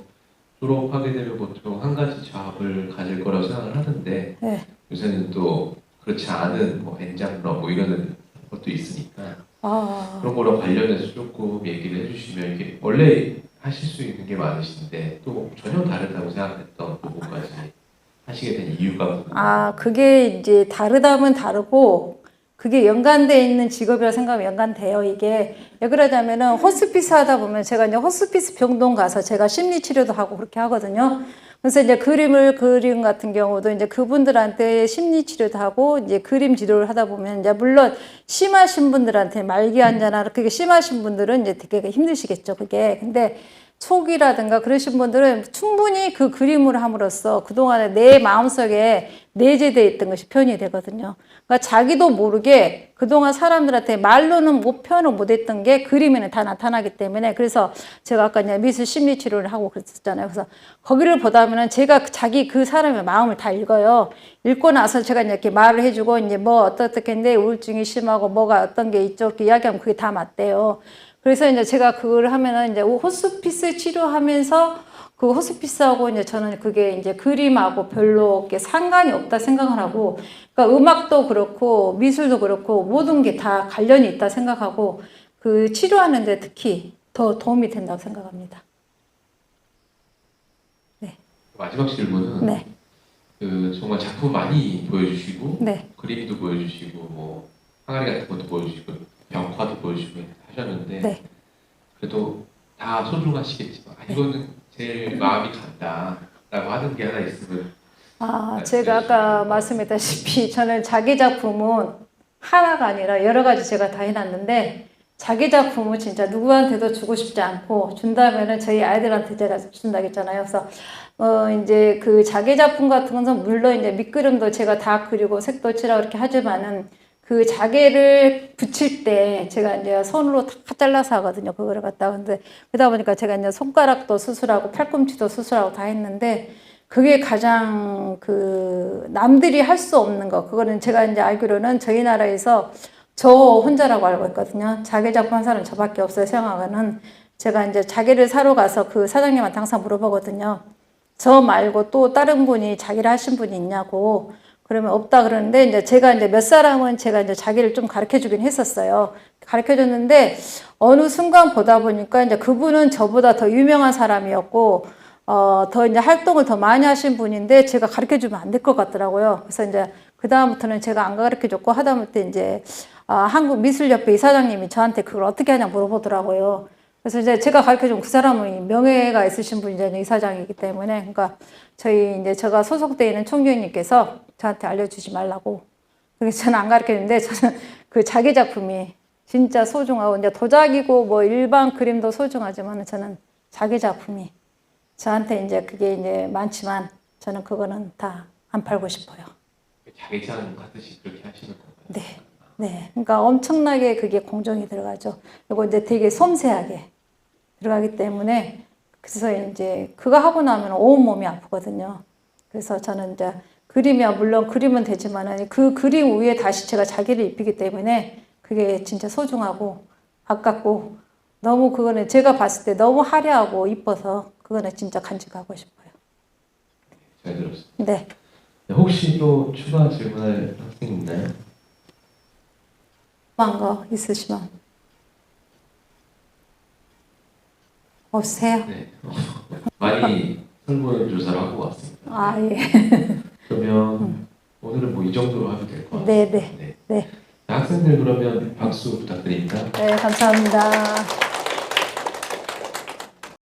졸업하게 되면 보통 한 가지 작업을 가질 거라고 생각을 하는데 네. 요새는 또 그렇지 않은 뭐 엔장러 뭐 이런 것도 있으니까 그런 거랑 관련해서 조금 얘기를 해주시면 이게 원래 하실 수 있는 게 많으신데 또 전혀 다르다고 생각했던 부분까지 하시게 된 이유가 궁금해요. 아, 그게 이제 다르다면 다르고 그게 연관되어 있는 직업이라 생각하면 연관돼요. 이게 왜 그러냐면은 호스피스 하다 보면 제가 이제 호스피스 병동 가서 제가 심리 치료도 하고 그렇게 하거든요. 그래서 이제 그림 같은 경우도 이제 그분들한테 심리 치료도 하고 이제 그림 치료를 하다 보면 이제 물론 심하신 분들한테 말기 환자나 그게 심하신 분들은 이제 되게 힘드시겠죠. 그게. 근데 초기라든가 그러신 분들은 충분히 그 그림을 함으로써 그동안에 내 마음속에 내재되어 있던 것이 표현이 되거든요. 그러니까 자기도 모르게 그동안 사람들한테 말로는 표현을 못했던 게 그림에는 다 나타나기 때문에 그래서 제가 아까 이제 미술 심리 치료를 하고 그랬었잖아요. 그래서 거기를 보다 보면 제가 그 사람의 마음을 다 읽어요. 읽고 나서 제가 이제 이렇게 말을 해주고 이제 뭐 어떻게 했는데 우울증이 심하고 뭐가 어떤 게 있죠. 이렇게 이야기하면 그게 다 맞대요. 그래서 이제 제가 그걸 하면은 이제 호스피스 치료하면서 그 호스피스하고 이제 저는 그게 이제 그림하고 별로 이렇게 상관이 없다 생각을 하고, 그러니까 음악도 그렇고 미술도 그렇고 모든 게 다 관련이 있다 생각하고 그 치료하는데 특히 더 도움이 된다고 생각합니다. 네. 마지막 질문은 네. 그 정말 작품 많이 보여주시고 네. 그림도 보여주시고 뭐 항아리 같은 것도 보여주시고 벽화도 보여주시고 하셨는데 네. 그래도 다 소중하시겠지만 이거는 제일 마음이 간다라고 하는 게 하나 있으면 제가 아까 말씀했다시피 저는 자기 작품은 하나가 아니라 여러 가지 제가 다 해놨는데 자기 작품은 진짜 누구한테도 주고 싶지 않고 준다면은 저희 아이들한테 제가 준다고 했잖아요. 그래서 이제 그 자기 작품 같은 것은 물론 이제 밑그림도 제가 다 그리고 색도 칠하고 이렇게 하지만은 그 자개를 붙일 때 제가 이제 손으로 다 잘라서 하거든요. 그거를 갖다가. 근데 그러다 보니까 제가 이제 손가락도 수술하고 팔꿈치도 수술하고 다 했는데 그게 가장 그 남들이 할 수 없는 거. 그거는 제가 이제 알기로는 저희 나라에서 저 혼자라고 알고 있거든요. 자개 작품 한 사람은 저밖에 없어요. 서양화가는. 제가 이제 자개를 사러 가서 그 사장님한테 항상 물어보거든요. 저 말고 또 다른 분이 자기를 하신 분이 있냐고. 그러면 없다 그러는데 이제 제가 이제 몇 사람은 제가 이제 자기를 좀 가르쳐 주긴 했었어요. 가르쳐 줬는데 어느 순간 보다 보니까 이제 그분은 저보다 더 유명한 사람이었고 더 이제 활동을 더 많이 하신 분인데 제가 가르쳐 주면 안 될 것 같더라고요. 그래서 이제 그다음부터는 제가 안 가르쳐 줬고 하다못해 이제 한국미술협회 이사장님이 저한테 그걸 어떻게 하냐 물어보더라고요. 그래서 이제 제가 가르쳐 준 그 사람은 명예가 있으신 분이잖아요. 이사장이기 때문에. 그러니까 저희 이제 제가 소속되어 있는 총경님께서 저한테 알려주지 말라고. 그래서 저는 안 가르쳐 줬는데 저는 그 자기 작품이 진짜 소중하고 이제 도자기고 뭐 일반 그림도 소중하지만 저는 자기 작품이 저한테 이제 그게 이제 많지만 저는 그거는 다 안 팔고 싶어요. 자기장 같듯이 그렇게 하시는 건가요? 네. 네. 그러니까 엄청나게 그게 공정이 들어가죠. 그리고 이제 되게 섬세하게 들어가기 때문에 그래서 이제 그거 하고 나면 온 몸이 아프거든요. 그래서 저는 이제 그림이야 물론 그림은 되지만은 그 그림 위에 다시 제가 자기를 입히기 때문에 그게 진짜 소중하고 아깝고 너무 그거는 제가 봤을 때 너무 화려하고 이뻐서 그거는 진짜 간직하고 싶어요. 잘 들었습니다. 네. 혹시 또 추가 질문할 학생 있나요? 궁금한 거 있으시면 없으세요? 네. 많이 설문조사를 하고 왔습니다. 아, 예. 그러면 오늘은 뭐 이 정도로 하면 될 것 같습니다. 네, 네. 네. 학생들 그러면 박수 부탁드립니다. 네, 감사합니다.